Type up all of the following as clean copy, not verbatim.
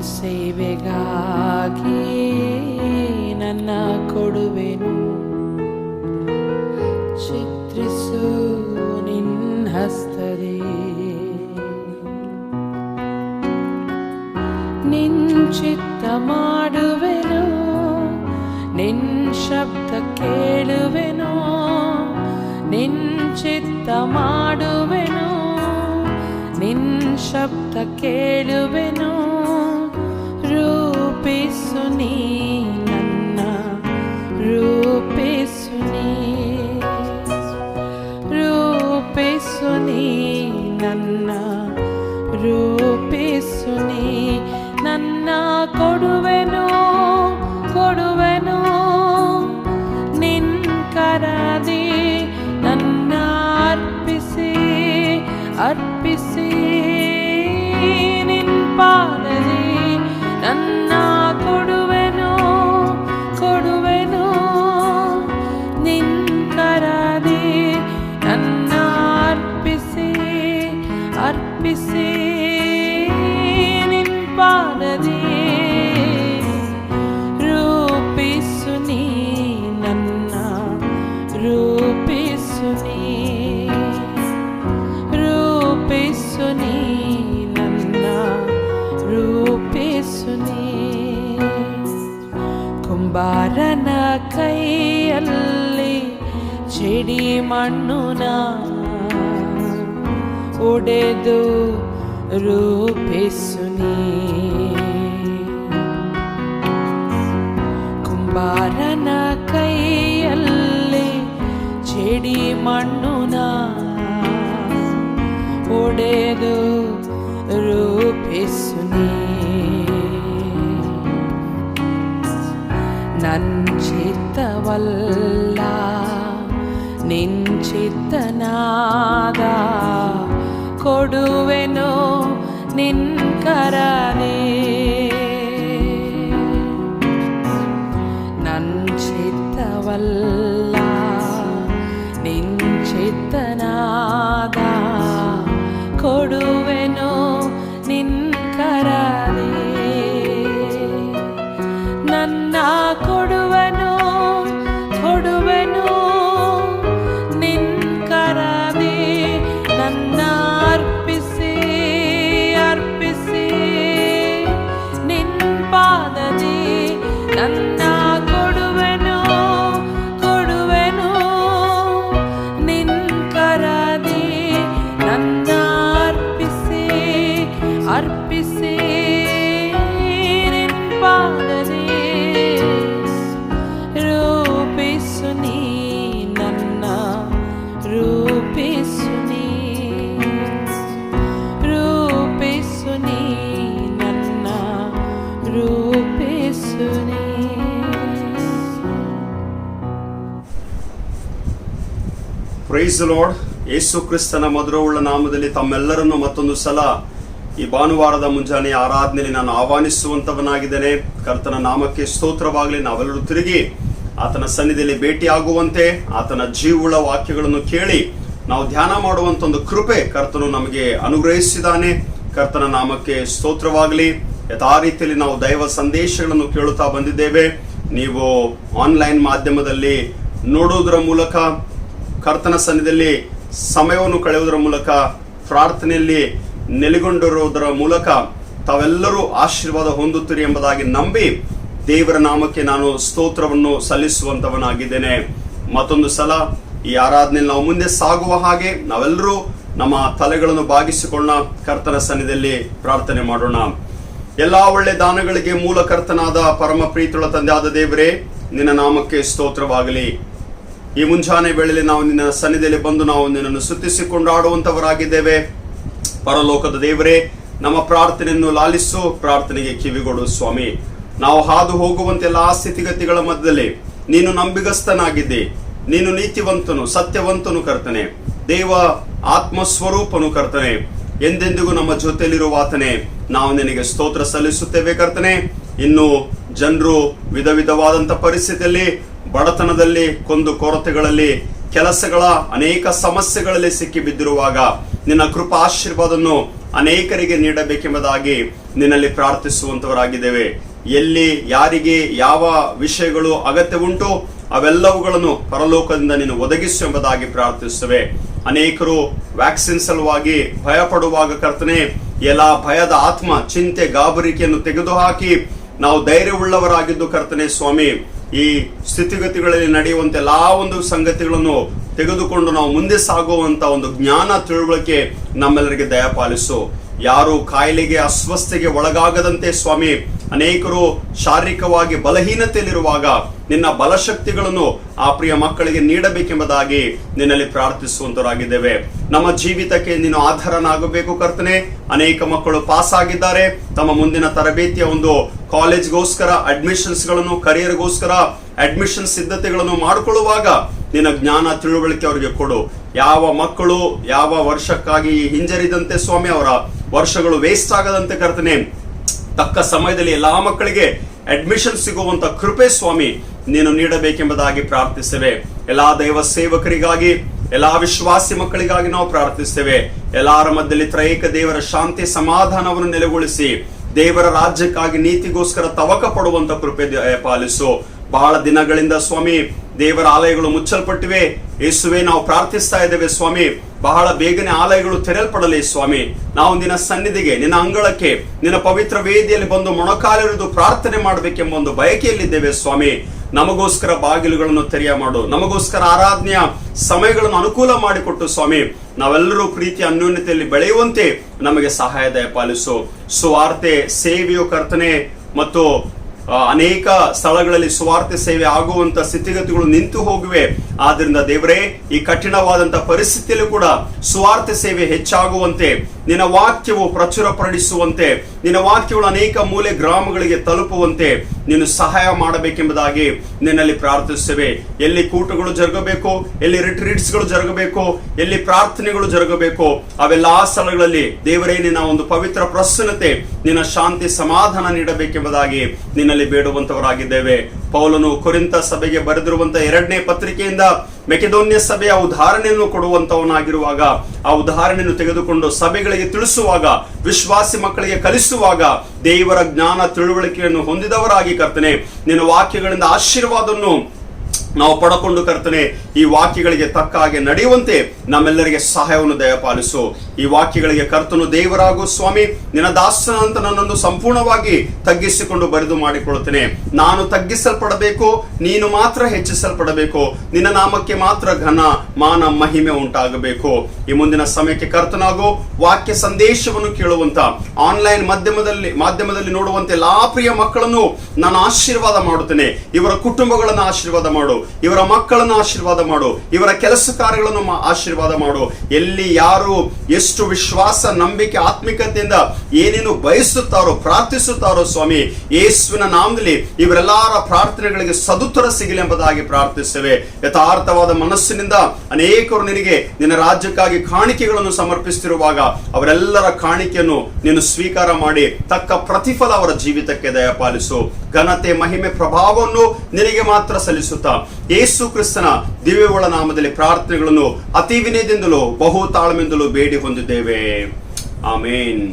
ಸೇವೆಗಾಗಿ ನನ್ನ ಕೊಡುವೆನು. ಚಿತ್ರಿಸು ನಿನ್ನ ಹಸ್ತದೇ, ನಿನ್ ಚಿತ್ತ ಮಾಡುವೆನು, ನಿನ್ ಶಬ್ದ ಕೇಳುವೆನು. ನಿನ್ ಚಿತ್ತ ಮಾಡುವೆನು, ನಿನ್ ಶಬ್ದ ಕೇಳುವೆನು. ರೂಪಿಸು ನೀ ನನ್ನ, ರೂಪಿಸು ನೀ, ರೂಪಿಸು ನೀ ನನ್ನ, ರೂಪಿಸು ನೀ ನನ್ನ. ಕೊಡುವೆನು ಕೊಡುವೆನು ನಿನ್ ಕರದಿ, ನನ್ನ ಅರ್ಪಿಸಿ ಅರ್ಪಿಸಿ ನಿನ್ ಪಾದದಿ ನನ್ನ ಕೊಡುವೆನು ಕೊಡುವೆನು. ನಿನ್ ಕರದಿ ನನ್ನ ಅರ್ಪಿಸಿ ಅರ್ಪಿಸಿ ನಿನ್ ಪಾದದಿ. ರೂಪಿಸು ನೀ ನನ್ನ, ರೂಪಿಸು ನೀ, ರೂಪಿಸು ನೀ ನನ್ನ, ರೂಪಿಸು ನೀ. ಕುಂಬಾರನ ಕೈಯಲ್ಲಿ ಚೆಡಿ ಮಣ್ಣುನ ಒಡೆದು ರೂಪಿಸು ನೀ. ಕುಂಬಾರನ ಕೈಯಲ್ಲಿ ಚೆಡಿ ಮಣ್ಣುನ ಒಡೆದು ರೂಪಿಸು ನೀ. ನನ್ ಚಿತ್ತವಲ್ಲ ನಿನ್ ಚಿತ್ತನಾದ, ಕೊಡುವೆನು ನಿನ್ ಕರನೇ. ನನ್ ಚಿತ್ತವಲ್ಲ ನಿನ್ ಚಿತ್ತನಾದ, ಕೊಡುವೆನು ನಿನ್ ಕರನೇ. ನನ್ನ ಕೊಡುವೆನು ಕೊಡುವೆನು ನಿನ್ ಕರದಿ, ನನ್ನ ಅರ್ಪಿಸಿ ಅರ್ಪಿಸಿ ನಿನ್ ಪಾದದಿ ನನ್ನ ಕೊಡುವೆನು ಕೊಡುವೆನು ನಿನ್ ಕರದಿ, ನನ್ನ ಅರ್ಪಿಸಿ ಅರ್ಪಿಸಿ ನಿನ್ ಪಾದದಿ. ರೂಪಿಸು ನೀ ನನ್ನ, ರೂಪಿಸು ನೀ, ರೂಪಿಸು ನೀ ನನ್ನ, ರೂಪಿಸು ನೀ. Price the lord. ಯೇಸು ಕ್ರಿಸ್ತನ ಮಧುರವುಳ್ಳ ನಾಮದಲ್ಲಿ ತಮ್ಮೆಲ್ಲರನ್ನು ಮತ್ತೊಂದು ಸಲ ಈ ಭಾನುವಾರದ ಮುಂಜಾನೆ ಆರಾಧನೆಯಲ್ಲಿ ನಾನು ಆಹ್ವಾನಿಸುವಂತವನಾಗಿದ್ದೇನೆ. ಕರ್ತನ ನಾಮಕ್ಕೆ ಸ್ತೋತ್ರವಾಗಲಿ. ನಾವೆಲ್ಲರೂ ತಿರುಗಿ ಆತನ ಸನ್ನಿಧಿಯಲ್ಲಿ ಭೇಟಿಯಾಗುವಂತೆ, ಆತನ ಜೀವವುಳ್ಳ ವಾಕ್ಯಗಳನ್ನು ಕೇಳಿ ನಾವು ಧ್ಯಾನ ಮಾಡುವಂತ ಒಂದು ಕೃಪೆ ಕರ್ತನು ನಮಗೆ ಅನುಗ್ರಹಿಸಿದ್ದಾನೆ. ಕರ್ತನ ನಾಮಕ್ಕೆ ಸ್ತೋತ್ರವಾಗಲಿ. ಯಥಾ ರೀತಿಯಲ್ಲಿ ನಾವು ದೈವ ಸಂದೇಶಗಳನ್ನು ಕೇಳುತ್ತಾ ಬಂದಿದ್ದೇವೆ. ನೀವು ಆನ್ಲೈನ್ ಮಾಧ್ಯಮದಲ್ಲಿ ನೋಡುವುದರ ಮೂಲಕ, ಕರ್ತನ ಸನ್ನಿಧಿಯಲ್ಲಿ ಸಮಯವನ್ನು ಕಳೆಯುವುದರ ಮೂಲಕ, ಪ್ರಾರ್ಥನೆಯಲ್ಲಿ ನೆಲೆಗೊಂಡಿರುವುದರ ಮೂಲಕ ತಾವೆಲ್ಲರೂ ಆಶೀರ್ವಾದ ಹೊಂದುತ್ತೀರಿ ಎಂಬುದಾಗಿ ನಂಬಿ ದೇವರ ನಾಮಕ್ಕೆ ನಾನು ಸ್ತೋತ್ರವನ್ನು ಸಲ್ಲಿಸುವಂತವನಾಗಿದ್ದೇನೆ. ಮತ್ತೊಂದು ಸಲ ಈ ಆರಾಧನೆಯಲ್ಲಿ ನಾವು ಮುಂದೆ ಸಾಗುವ ಹಾಗೆ ನಾವೆಲ್ಲರೂ ನಮ್ಮ ತಲೆಗಳನ್ನು ಬಾಗಿಸಿಕೊಳ್ಳೋಣ. ಕರ್ತನ ಸನ್ನಿಧಿಯಲ್ಲಿ ಪ್ರಾರ್ಥನೆ ಮಾಡೋಣ. ಎಲ್ಲಾ ಒಳ್ಳೆ ದಾನಗಳಿಗೆ ಮೂಲ ಕರ್ತನಾದ ಪರಮ ಪ್ರೀತಿಯುಳ್ಳ ತಂದೆಯಾದ ದೇವರೇ, ನಿನ್ನ ನಾಮಕ್ಕೆ ಸ್ತೋತ್ರವಾಗಲಿ. ಈ ಮುಂಜಾನೆ ವೇಳೆಯಲ್ಲಿ ನಾವು ನಿನ್ನ ಸನ್ನಿಧಿಯಲ್ಲಿ ಬಂದು ನಾವು ನಿನ್ನನ್ನು ಸ್ತುತಿಸಿಕೊಂಡು ಆಡುವಂತವರಾಗಿದ್ದೇವೆ. ಪರಲೋಕದ ದೇವರೇ, ನಮ್ಮ ಪ್ರಾರ್ಥನೆಯನ್ನು ಲಾಲಿಸು, ಪ್ರಾರ್ಥನೆಗೆ ಕಿವಿಗೊಡು ಸ್ವಾಮಿ. ನಾವು ಹಾದು ಹೋಗುವಂತೆ ಎಲ್ಲಾ ಸ್ಥಿತಿಗತಿಗಳ ಮಧ್ಯದಲ್ಲಿ ನೀನು ನಂಬಿಗಸ್ತನಾಗಿದ್ದೆ, ನೀನು ನೀತಿವಂತನು, ಸತ್ಯವಂತನು ಕರ್ತನೆ, ದೇವ ಆತ್ಮಸ್ವರೂಪನು ಕರ್ತನೆ, ಎಂದೆಂದಿಗೂ ನಮ್ಮ ಜೊತೆಯಲ್ಲಿರುವ ಆತನೇ, ನಾವು ನಿನಗೆ ಸ್ತೋತ್ರ ಸಲ್ಲಿಸುತ್ತೇವೆ ಕರ್ತನೆ. ಇನ್ನು ಜನರು ವಿಧ ವಿಧವಾದಂತ ಪರಿಸ್ಥಿತಿಯಲ್ಲಿ, ಬಡತನದಲ್ಲಿ, ಕೊಂದು ಕೊರತೆಗಳಲ್ಲಿ, ಕೆಲಸಗಳ ಅನೇಕ ಸಮಸ್ಯೆಗಳಲ್ಲಿ ಸಿಕ್ಕಿ ಬಿದ್ದಿರುವಾಗ ನಿನ್ನ ಕೃಪಾ ಆಶೀರ್ವಾದವನ್ನು ಅನೇಕರಿಗೆ ನೀಡಬೇಕೆಂಬುದಾಗಿ ನಿನ್ನಲ್ಲಿ ಪ್ರಾರ್ಥಿಸುವಂತವರಾಗಿದ್ದೇವೆ. ಎಲ್ಲಿ ಯಾರಿಗೆ ಯಾವ ವಿಷಯಗಳು ಅಗತ್ಯ ಉಂಟು ಅವೆಲ್ಲವುಗಳನ್ನು ಪರಲೋಕದಿಂದ ನೀನು ಒದಗಿಸು ಎಂಬುದಾಗಿ ಪ್ರಾರ್ಥಿಸುತ್ತೇವೆ. ಅನೇಕರು ವ್ಯಾಕ್ಸಿನ್ ಸಲುವಾಗಿ ಭಯ ಪಡುವಾಗ ಕರ್ತನೆ, ಎಲ್ಲ ಭಯದ ಆತ್ಮ, ಚಿಂತೆ, ಗಾಬರಿಕೆಯನ್ನು ತೆಗೆದುಹಾಕಿ ನಾವು ಧೈರ್ಯವುಳ್ಳವರಾಗಿದ್ದು ಕರ್ತನೆ ಸ್ವಾಮಿ, ಈ ಸ್ಥಿತಿಗತಿಗಳಲ್ಲಿ ನಡೆಯುವಂತ ಎಲ್ಲಾ ಒಂದು ಸಂಗತಿಗಳನ್ನು ತೆಗೆದುಕೊಂಡು ನಾವು ಮುಂದೆ ಸಾಗುವಂತ ಒಂದು ಜ್ಞಾನ ತಿಳುವಳಿಕೆ ನಮ್ಮೆಲ್ಲರಿಗೆ ದಯಪಾಲಿಸು. ಯಾರು ಕಾಯಿಲೆಗೆ ಅಸ್ವಸ್ಥತೆಗೆ ಒಳಗಾಗದಂತೆ ಸ್ವಾಮಿ, ಅನೇಕರು ಶಾರೀರಿಕವಾಗಿ ಬಲಹೀನತೆಯಲ್ಲಿರುವಾಗ ನಿನ್ನ ಬಲಶಕ್ತಿಗಳನ್ನು ಆ ಪ್ರಿಯ ಮಕ್ಕಳಿಗೆ ನೀಡಬೇಕೆಂಬುದಾಗಿ ನಿನ್ನಲ್ಲಿ ಪ್ರಾರ್ಥಿಸುವಂತರಾಗಿದ್ದೇವೆ. ನಮ್ಮ ಜೀವಿತಕ್ಕೆ ನೀನು ಆಧಾರನಾಗಬೇಕು ಕರ್ತನೆ. ಅನೇಕ ಮಕ್ಕಳು ಪಾಸ್ ಆಗಿದ್ದಾರೆ, ತಮ್ಮ ಮುಂದಿನ ತರಬೇತಿಯ ಒಂದು ಕಾಲೇಜ್ಗೋಸ್ಕರ ಅಡ್ಮಿಷನ್ಸ್ ಗಳನ್ನು, ಕರಿಯರ್ಗೋಸ್ಕರ ಅಡ್ಮಿಷನ್ ಸಿದ್ಧತೆಗಳನ್ನು ಮಾಡಿಕೊಳ್ಳುವಾಗ ನಿನ್ನ ಜ್ಞಾನ ತಿಳುವಳಿಕೆ ಅವರಿಗೆ ಕೊಡು. ಯಾವ ಮಕ್ಕಳು ಯಾವ ವರ್ಷಕ್ಕಾಗಿ ಹಿಂಜರಿದಂತೆ ಸ್ವಾಮಿ, ಅವರ ವರ್ಷಗಳು ವೇಸ್ಟ್ ಆಗದಂತೆ ಕರ್ತನೆ, ತಕ್ಕ ಸಮಯದಲ್ಲಿ ಎಲ್ಲಾ ಮಕ್ಕಳಿಗೆ ಅಡ್ಮಿಷನ್ ಸಿಗುವಂತ ಕೃಪೆ ಸ್ವಾಮಿ ನೀನು ನೀಡಬೇಕೆಂಬುದಾಗಿ ಪ್ರಾರ್ಥಿಸ್ತೇವೆ. ಎಲ್ಲಾ ದೈವ ಸೇವಕರಿಗಾಗಿ, ಎಲ್ಲಾ ವಿಶ್ವಾಸಿ ಮಕ್ಕಳಿಗಾಗಿ ನಾವು ಪ್ರಾರ್ಥಿಸ್ತೇವೆ. ಎಲ್ಲಾರ ಮಧ್ಯದಲ್ಲಿ ತ್ರೈಕ ದೇವರ ಶಾಂತಿ ಸಮಾಧಾನವನ್ನು ನೆಲೆಗೊಳಿಸಿ ದೇವರ ರಾಜ್ಯಕ್ಕಾಗಿ ನೀತಿಗೋಸ್ಕರ ತವಕ ಪಡುವಂತ ಕೃಪೆ ಪಾಲಿಸು. ಬಹಳ ದಿನಗಳಿಂದ ಸ್ವಾಮಿ ದೇವರ ಆಲಯಗಳು ಮುಚ್ಚಲ್ಪಟ್ಟಿವೆ. ಯೇಸುವೆ, ನಾವು ಪ್ರಾರ್ಥಿಸ್ತಾ ಇದ್ದೇವೆ ಸ್ವಾಮಿ, ಬಹಳ ಬೇಗನೆ ಆಲಯಗಳು ತೆರೆಯಲ್ಪಡಲಿ ಸ್ವಾಮಿ. ನಾವು ನಿನ್ನ ಸನ್ನಿಧಿಗೆ, ನಿನ್ನ ಅಂಗಳಕ್ಕೆ, ನಿನ್ನ ಪವಿತ್ರ ವೇದಿಯಲ್ಲಿ ಬಂದು ಮೊಣಕಾಲಿರಿದು ಪ್ರಾರ್ಥನೆ ಮಾಡಬೇಕೆಂಬ ಒಂದು ಬಯಕೆಯಲ್ಲಿದ್ದೇವೆ ಸ್ವಾಮಿ. ನಮಗೋಸ್ಕರ ಬಾಗಿಲುಗಳನ್ನು ತೆರೆಯ ಮಾಡು, ನಮಗೋಸ್ಕರ ಆರಾಧನೆಯ ಸಮಯಗಳನ್ನು ಅನುಕೂಲ ಮಾಡಿಕೊಟ್ಟು ಸ್ವಾಮಿ, ನಾವೆಲ್ಲರೂ ಪ್ರೀತಿ ಅನ್ಯೋನ್ಯತೆಯಲ್ಲಿ ಬೆಳೆಯುವಂತೆ ನಮಗೆ ಸಹಾಯ ದಯಪಾಲಿಸು. ಸುವಾರ್ತೆ ಸೇವೆಯು ಕರ್ತನೆ ಮತ್ತು ಅನೇಕ ಸ್ಥಳಗಳಲ್ಲಿ ಸುವಾರ್ತೆ ಸೇವೆ ಆಗುವಂತ ಸ್ಥಿತಿಗತಿಗಳು ನಿಂತು ಹೋಗಿವೆ. ಆದ್ರಿಂದ ದೇವರೇ, ಈ ಕಠಿಣವಾದಂತ ಪರಿಸ್ಥಿತಿಯಲ್ಲೂ ಕೂಡ ಸುವಾರ್ತೆ ಸೇವೆ ಹೆಚ್ಚಾಗುವಂತೆ, ನಿನ್ನ ವಾಕ್ಯವು ಪ್ರಚುರಪಡಿಸುವಂತೆ, ನಿನ್ನ ವಾಕ್ಯಗಳು ಅನೇಕ ಮೂಲೆ ಗ್ರಾಮಗಳಿಗೆ ತಲುಪುವಂತೆ ನೀನು ಸಹಾಯ ಮಾಡಬೇಕೆಂಬುದಾಗಿ ನಿನ್ನಲ್ಲಿ ಪ್ರಾರ್ಥಿಸುತ್ತೇವೆ. ಎಲ್ಲಿ ಕೂಟಗಳು ಜರುಗಬೇಕು, ಎಲ್ಲಿ ರಿಟ್ರೀಟ್ಸ್ಗಳು ಜರುಗಬೇಕು, ಎಲ್ಲಿ ಪ್ರಾರ್ಥನೆಗಳು ಜರುಗಬೇಕು, ಅವೆಲ್ಲಾ ಸ್ಥಳಗಳಲ್ಲಿ ದೇವರೇ ನಿನ್ನ ಒಂದು ಪವಿತ್ರ ಪ್ರಸನ್ನತೆ, ನಿನ್ನ ಶಾಂತಿ ಸಮಾಧಾನ ನೀಡಬೇಕೆಂಬುದಾಗಿ ನಿನ್ನಲ್ಲಿ ಬೇಡುವಂತವರಾಗಿದ್ದೇವೆ. ಪೌಲನು ಕೊರಿಂಥ ಸಭೆಗೆ ಬರೆದಿರುವಂತ 2ನೇ ಪತ್ರಿಕೆಯಿಂದ ಮೆಕೆದೋನ್ಯ ಸಭೆಯ ಉದಾಹರಣೆಯನ್ನು ಕೊಡುವಂತವನಾಗಿರುವಾಗ, ಆ ಉದಾಹರಣೆಯನ್ನು ತೆಗೆದುಕೊಂಡು ಸಭೆಗಳಿಗೆ ತಿಳಿಸುವಾಗ, ವಿಶ್ವಾಸಿ ಮಕ್ಕಳಿಗೆ ಕಲಿಸುವಾಗ ದೇವರ ಜ್ಞಾನ ತಿಳುವಳಿಕೆಯನ್ನು ಹೊಂದಿದವರಾಗಿ ಕರ್ತನೆ, ನಿನ್ನ ವಾಕ್ಯಗಳಿಂದ ಆಶೀರ್ವಾದವನ್ನು ನಾವು ಪಡಕೊಂಡು ಕರ್ತನೆ, ಈ ವಾಕ್ಯಗಳಿಗೆ ತಕ್ಕ ಹಾಗೆ ನಡೆಯುವಂತೆ ನಮ್ಮೆಲ್ಲರಿಗೆ ಸಹಾಯವನ್ನು ದಯಪಾಲಿಸು. ಈ ವಾಕ್ಯಗಳಿಗೆ ಕರ್ತನು ದೇವರಾಗು ಸ್ವಾಮಿ. ನಿನ್ನ ದಾಸನಂತ ನನ್ನನ್ನು ಸಂಪೂರ್ಣವಾಗಿ ತಗ್ಗಿಸಿಕೊಂಡು ಬರೆದು ಮಾಡಿಕೊಳ್ಳುತ್ತೇನೆ. ನಾನು ತಗ್ಗಿಸಲ್ಪಡಬೇಕು, ನೀನು ಮಾತ್ರ ಹೆಚ್ಚಿಸಲ್ಪಡಬೇಕು. ನಿನ್ನ ನಾಮಕ್ಕೆ ಮಾತ್ರ ಘನ ಮಾನ ಮಹಿಮೆ ಉಂಟಾಗಬೇಕು. ಈ ಮುಂದಿನ ಸಮಯಕ್ಕೆ ಕರ್ತನಾಗು. ವಾಕ್ಯ ಸಂದೇಶವನ್ನು ಕೇಳುವಂತ ಆನ್ಲೈನ್ ಮಾಧ್ಯಮದಲ್ಲಿ ನೋಡುವಂತೆ ಎಲ್ಲಾ ಪ್ರಿಯ ಮಕ್ಕಳನ್ನು ನಾನು ಆಶೀರ್ವಾದ ಮಾಡುತ್ತೇನೆ. ಇವರ ಕುಟುಂಬಗಳನ್ನು ಆಶೀರ್ವಾದ ಮಾಡು, ಇವರ ಮಕ್ಕಳನ್ನು ಆಶೀರ್ವಾದ ಮಾಡು, ಇವರ ಕೆಲಸ ಕಾರ್ಯಗಳನ್ನು ಆಶೀರ್ವಾದ ಮಾಡು. ಎಲ್ಲಿ ಯಾರು ಎಷ್ಟು ವಿಶ್ವಾಸ, ನಂಬಿಕೆ, ಆತ್ಮಿಕತೆಯಿಂದ ಏನೇನು ಬಯಸುತ್ತಾರೋ, ಪ್ರಾರ್ಥಿಸುತ್ತಾರೋ ಸ್ವಾಮಿ, ಯೇಸುವಿನ ನಾಮದಲ್ಲಿ ಇವರೆಲ್ಲರ ಪ್ರಾರ್ಥನೆಗಳಿಗೆ ಸದುತ್ತರ ಸಿಗಲಿ ಎಂಬುದಾಗಿ ಪ್ರಾರ್ಥಿಸುತ್ತೇವೆ. ಯಥಾರ್ಥವಾದ ಮನಸ್ಸಿನಿಂದ ಅನೇಕರು ನಿನಗೆ, ನಿನ್ನ ರಾಜ್ಯಕ್ಕಾಗಿ ಕಾಣಿಕೆಗಳನ್ನು ಸಮರ್ಪಿಸುತ್ತಿರುವಾಗ ಅವರೆಲ್ಲರ ಕಾಣಿಕೆಯನ್ನು ನೀನು ಸ್ವೀಕಾರ ಮಾಡಿ ತಕ್ಕ ಪ್ರತಿಫಲ ಅವರ ಜೀವಿತಕ್ಕೆ ದಯಪಾಲಿಸು. ಘನತೆ, ಮಹಿಮೆ, ಪ್ರಭಾವವನ್ನು ನಿನಗೆ ಮಾತ್ರ ಸಲ್ಲಿಸುತ್ತಾ ಯೇಸು ಕ್ರಿಸ್ತನ ದಿವ್ಯವುಳ್ಳ ನಾಮದಲ್ಲಿ ಪ್ರಾರ್ಥನೆಗಳನ್ನು ಅತಿ ವಿನಯದಿಂದಲೂ ಬಹು ತಾಳ್ಮೆಯಿಂದಲೂ ಬೇಡಿ ಹೊಂದಿದ್ದೇವೆ. ಆಮೇನ್.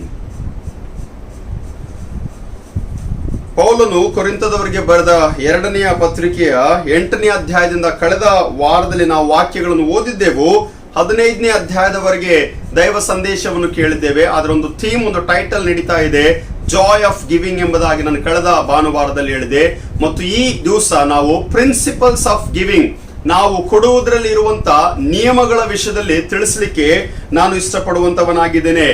ಪೌಲನು ಕೊರಿಂಥದವರಿಗೆ ಬರೆದ 2ನೇ ಪತ್ರಿಕೆಯ 8ನೇ ಅಧ್ಯಾಯದಿಂದ ಕಳೆದ ವಾರದಲ್ಲಿ ನಾವು ವಾಕ್ಯಗಳನ್ನು ಓದಿದ್ದೆವು. 15ನೇ ಅಧ್ಯಾಯದವರೆಗೆ ದೈವ ಸಂದೇಶವನ್ನು ಕೇಳಿದ್ದೇವೆ. ಅದರ ಒಂದು ಥೀಮ್, ಒಂದು ಟೈಟಲ್ ನಡೀತಾ ಇದೆ, ಜಾಯ್ ಆಫ್ ಗಿವಿಂಗ್ ಎಂಬುದಾಗಿ ನಾನು ಕಳೆದ ಭಾನುವಾರದಲ್ಲಿ ಹೇಳಿದೆ. ಮತ್ತು ಈ ದಿವಸ ನಾವು ಪ್ರಿನ್ಸಿಪಲ್ಸ್ ಆಫ್ ಗಿವಿಂಗ್, ನಾವು ಕೊಡುವುದರಲ್ಲಿ ಇರುವಂತ ನಿಯಮಗಳ ವಿಷಯದಲ್ಲಿ ತಿಳಿಸಲಿಕ್ಕೆ ನಾನು ಇಷ್ಟಪಡುವಂತವನಾಗಿದ್ದೇನೆ.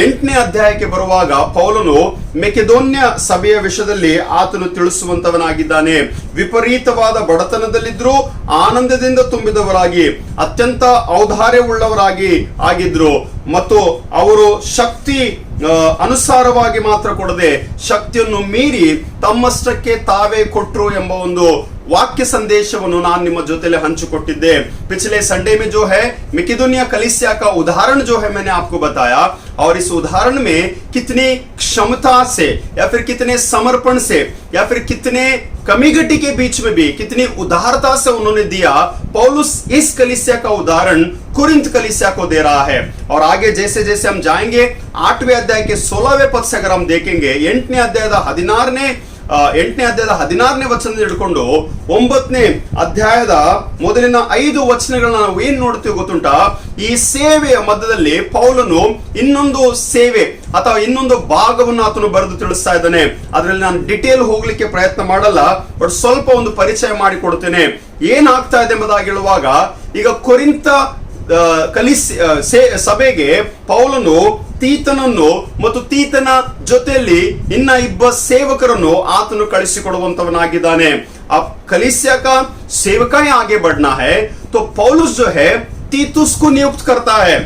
8ನೇ ಅಧ್ಯಾಯಕ್ಕೆ ಬರುವಾಗ ಪೌಲನು ಮೆಕೆದೋನ್ಯ ಸಭೆಯ ವಿಷಯದಲ್ಲಿ ಆತನು ತಿಳಿಸುವಂತವನಾಗಿದ್ದಾನೆ. ವಿಪರೀತವಾದ ಬಡತನದಲ್ಲಿದ್ರು ಆನಂದದಿಂದ ತುಂಬಿದವರಾಗಿ, ಅತ್ಯಂತ ಔದಾರ್ಯವುಳ್ಳವರಾಗಿ ಆಗಿದ್ರು. ಮತ್ತು ಅವರು ಶಕ್ತಿ ಅನುಸಾರವಾಗಿ ಮಾತ್ರ ಕೊಡದೆ ಶಕ್ತಿಯನ್ನು ಮೀರಿ ತಮ್ಮಷ್ಟಕ್ಕೆ ತಾವೇ ಕೊಟ್ರು ಎಂಬ ಒಂದು वाक्य संदेशವನ್ನು ನಾನು ನಿಮ್ಮ ಜೊತೆಲಿ ಹಂಚಿಕೊಟ್ಟಿದ್ದೆ. पिछले संडे में जो है मकिदुनिया कलीसिया का उदाहरण जो है मैंने आपको बताया, और इस उदाहरण में कितनी क्षमता से या फिर कितने समर्पण से या फिर कितने कमी-घटी के बीच में भी कितनी उदारता से उन्होंने दिया. पौलुस इस कलीसिया का उदाहरण कुरिन्थ कलीसिया को दे रहा है. और आगे जैसे जैसे हम जाएंगे 8वें अध्याय के 16वें पद से अगर हम देखेंगे, 8ನೇ ಅಧ್ಯಾಯದ 16ನೇ ವಚನದಿಂದ ಹಿಡ್ಕೊಂಡು 9ನೇ ಅಧ್ಯಾಯದ ಮೊದಲಿನ 5 ವಚನಗಳನ್ನ ನಾವು ಏನ್ ನೋಡ್ತೀವಿ ಗೊತ್ತುಂಟಾ? ಈ ಸೇವೆಯ ಮಧ್ಯದಲ್ಲಿ ಪೌಲನು ಇನ್ನೊಂದು ಸೇವೆ ಅಥವಾ ಇನ್ನೊಂದು ಭಾಗವನ್ನು ಆತನು ಬರೆದು ತಿಳಿಸ್ತಾ ಇದ್ದಾನೆ. ಅದರಲ್ಲಿ ನಾನು ಡಿಟೇಲ್ ಹೋಗ್ಲಿಕ್ಕೆ ಪ್ರಯತ್ನ ಮಾಡಲ್ಲ, ಬಟ್ ಸ್ವಲ್ಪ ಒಂದು ಪರಿಚಯ ಮಾಡಿಕೊಡ್ತೇನೆ. ಏನಾಗ್ತಾ ಇದೆ ಎಂಬುದಾಗಿ ಹೇಳುವಾಗ, ಈಗ ಕೊರಿಂಥ ಸಭೆಗೆ ಪೌಲನು ತೀತನನ್ನು ಮತ್ತು ತೀತನ ಜೊತೆಯಲ್ಲಿ ಇನ್ನ ಇಬ್ಬ ಸೇವಕರನ್ನು ಆತನು ಕಳಿಸಿಕೊಡುವಂತವನಾಗಿದ್ದಾನೆ. अब कलीसिया का सेवकाएं आगे बढ़ना है तो पौलुस जो है तीतुस को नियुक्त करता है,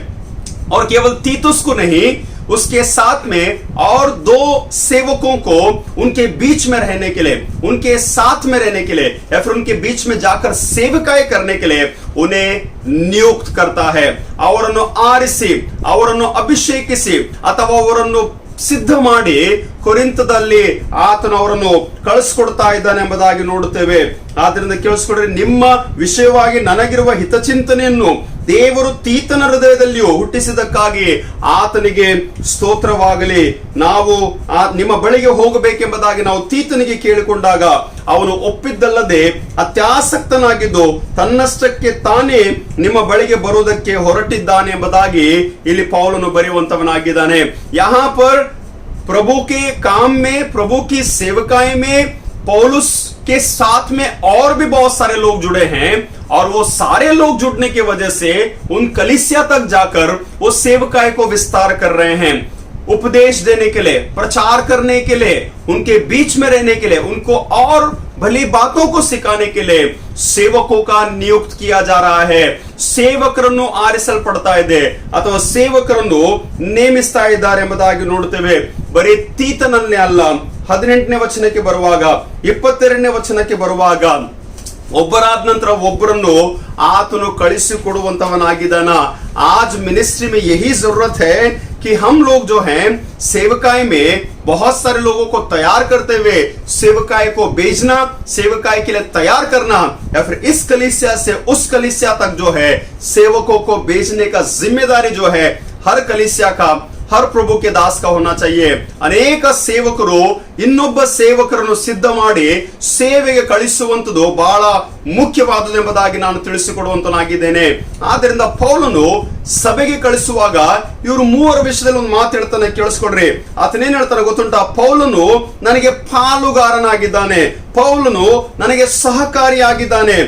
और केवल तीतुस को नहीं, उसके साथ में और 2 सेवकों को उनके बीच में रहने के लिए, उनके साथ में रहने के लिए या फिर उनके बीच में जाकर सेवकाएं करने के लिए उन्हें नियुक्त करता है. ಅವರನ್ನು ಆರಿಸಿ, ಅವರನ್ನು ಅಭಿಷೇಕಿಸಿ ಅಥವಾ ಅವರನ್ನು ಸಿದ್ಧ ಮಾಡಿ ಕೊರಿಂಥದಲ್ಲಿ ಆತನು ಅವರನ್ನು ಕಳಿಸ್ಕೊಡ್ತಾ ಇದ್ದಾನೆ ಎಂಬುದಾಗಿ ನೋಡುತ್ತೇವೆ. ಆದ್ರಿಂದ ಕೇಳಿಸ್ಕೊಡ್ರಿ, ನಿಮ್ಮ ವಿಷಯವಾಗಿ ನನಗಿರುವ ಹಿತಚಿಂತನೆಯನ್ನು ದೇವರು ತೀತನ ಹೃದಯದಲ್ಲಿಯೂ ಹುಟ್ಟಿಸಿದಕ್ಕಾಗಿ ಆತನಿಗೆ ಸ್ತೋತ್ರವಾಗಲಿ. ನಾವು ನಿಮ್ಮ ಬಳಿಗೆ ಹೋಗಬೇಕೆಂಬುದಾಗಿ ನಾವು ತೀತನಿಗೆ ಕೇಳಿಕೊಂಡಾಗ ಅವನು ಒಪ್ಪಿದ್ದಲ್ಲದೆ ಅತ್ಯಾಸಕ್ತನಾಗಿದ್ದು ತನ್ನಷ್ಟಕ್ಕೆ ತಾನೇ ನಿಮ್ಮ ಬಳಿಗೆ ಬರುವುದಕ್ಕೆ ಹೊರಟಿದ್ದಾನೆ ಎಂಬುದಾಗಿ ಇಲ್ಲಿ ಪೌಲನು ಬರೆಯುವಂತವನಾಗಿದ್ದಾನೆ. यहाँ पर प्रभु के काम में, प्रभु की सेवकाई में पौलुस के साथ में और भी बहुत सारे लोग जुड़े हैं, और वो सारे लोग जुड़ने की वजह से उन कलीसिया तक जाकर वो सेवकाई को विस्तार कर रहे हैं, उपदेश देने के लिए, प्रचार करने के लिए, उनके बीच में रहने के लिए, उनको और भली बातों को सिखाने के लिए सेवकों का नियुक्त किया जा रहा है. ಸೇವಕರನ್ನು ಆರಿಸಲ್ಪಡ್ತಾ ಇದೆ ಅಥವಾ ಸೇವಕರನ್ನು ನೇಮಿಸ್ತಾ ಇದ್ದಾರೆ ಎಂಬುದಾಗಿ ನೋಡುತ್ತೇವೆ. ಬರೀ ತೀತನನ್ನೇ ಅಲ್ಲ, 18ನೇ ವಚನಕ್ಕೆ ಬರುವಾಗ, 22ನೇ ವಚನಕ್ಕೆ ಬರುವಾಗ ಒಬ್ಬರಾದ ನಂತರ ಒಬ್ಬರನ್ನು ಆತನು ಕಳಿಸಿಕೊಡುವಂತವನಾಗಿದ್ದಾನ. आज मिनिस्ट्री में यही जरूरत है कि हम लोग जो हैं सेवकाई में बहुत सारे लोगों को तैयार करते हुए सेवकाई को भेजना, सेवकाई के लिए तैयार करना, या फिर इस कलीसिया से उस कलीसिया तक जो है सेवकों को भेजने का जिम्मेदारी जो है हर कलीसिया का, हर प्रभु के दास का होना चाहिए. ಅನೇಕ ಸೇವಕರು ಇನ್ನೊಬ್ಬ ಸೇವಕರನ್ನು ಸಿದ್ಧ ಮಾಡಿ ಸೇವೆಗೆ ಕಳಿಸುವಂತದ್ದು ಬಹಳ ಮುಖ್ಯವಾದದ್ದು ಎಂಬುದಾಗಿ ನಾನು ತಿಳಿಸಿಕೊಡುವಂತನಾಗಿದ್ದೇನೆ. ಆದ್ದರಿಂದ ಪೌಲನು ಸಭೆಗೆ ಕಳಿಸುವಾಗ ಇವರು 3 ವಿಷಯದಲ್ಲಿ ಒಂದು ಮಾತು ಹೇಳ್ತಾನೆ, ಕೇಳಿಸ್ಕೊಡ್ರಿ. ಆತನೇನ್ ಹೇಳ್ತಾನೆ ಗೊತ್ತುಂಟಾ? ಪೌಲನು ನನಗೆ ಪಾಲುಗಾರನಾಗಿದ್ದಾನೆ, ಪೌಲನು ನನಗೆ ಸಹಕಾರಿಯಾಗಿದ್ದಾನೆ.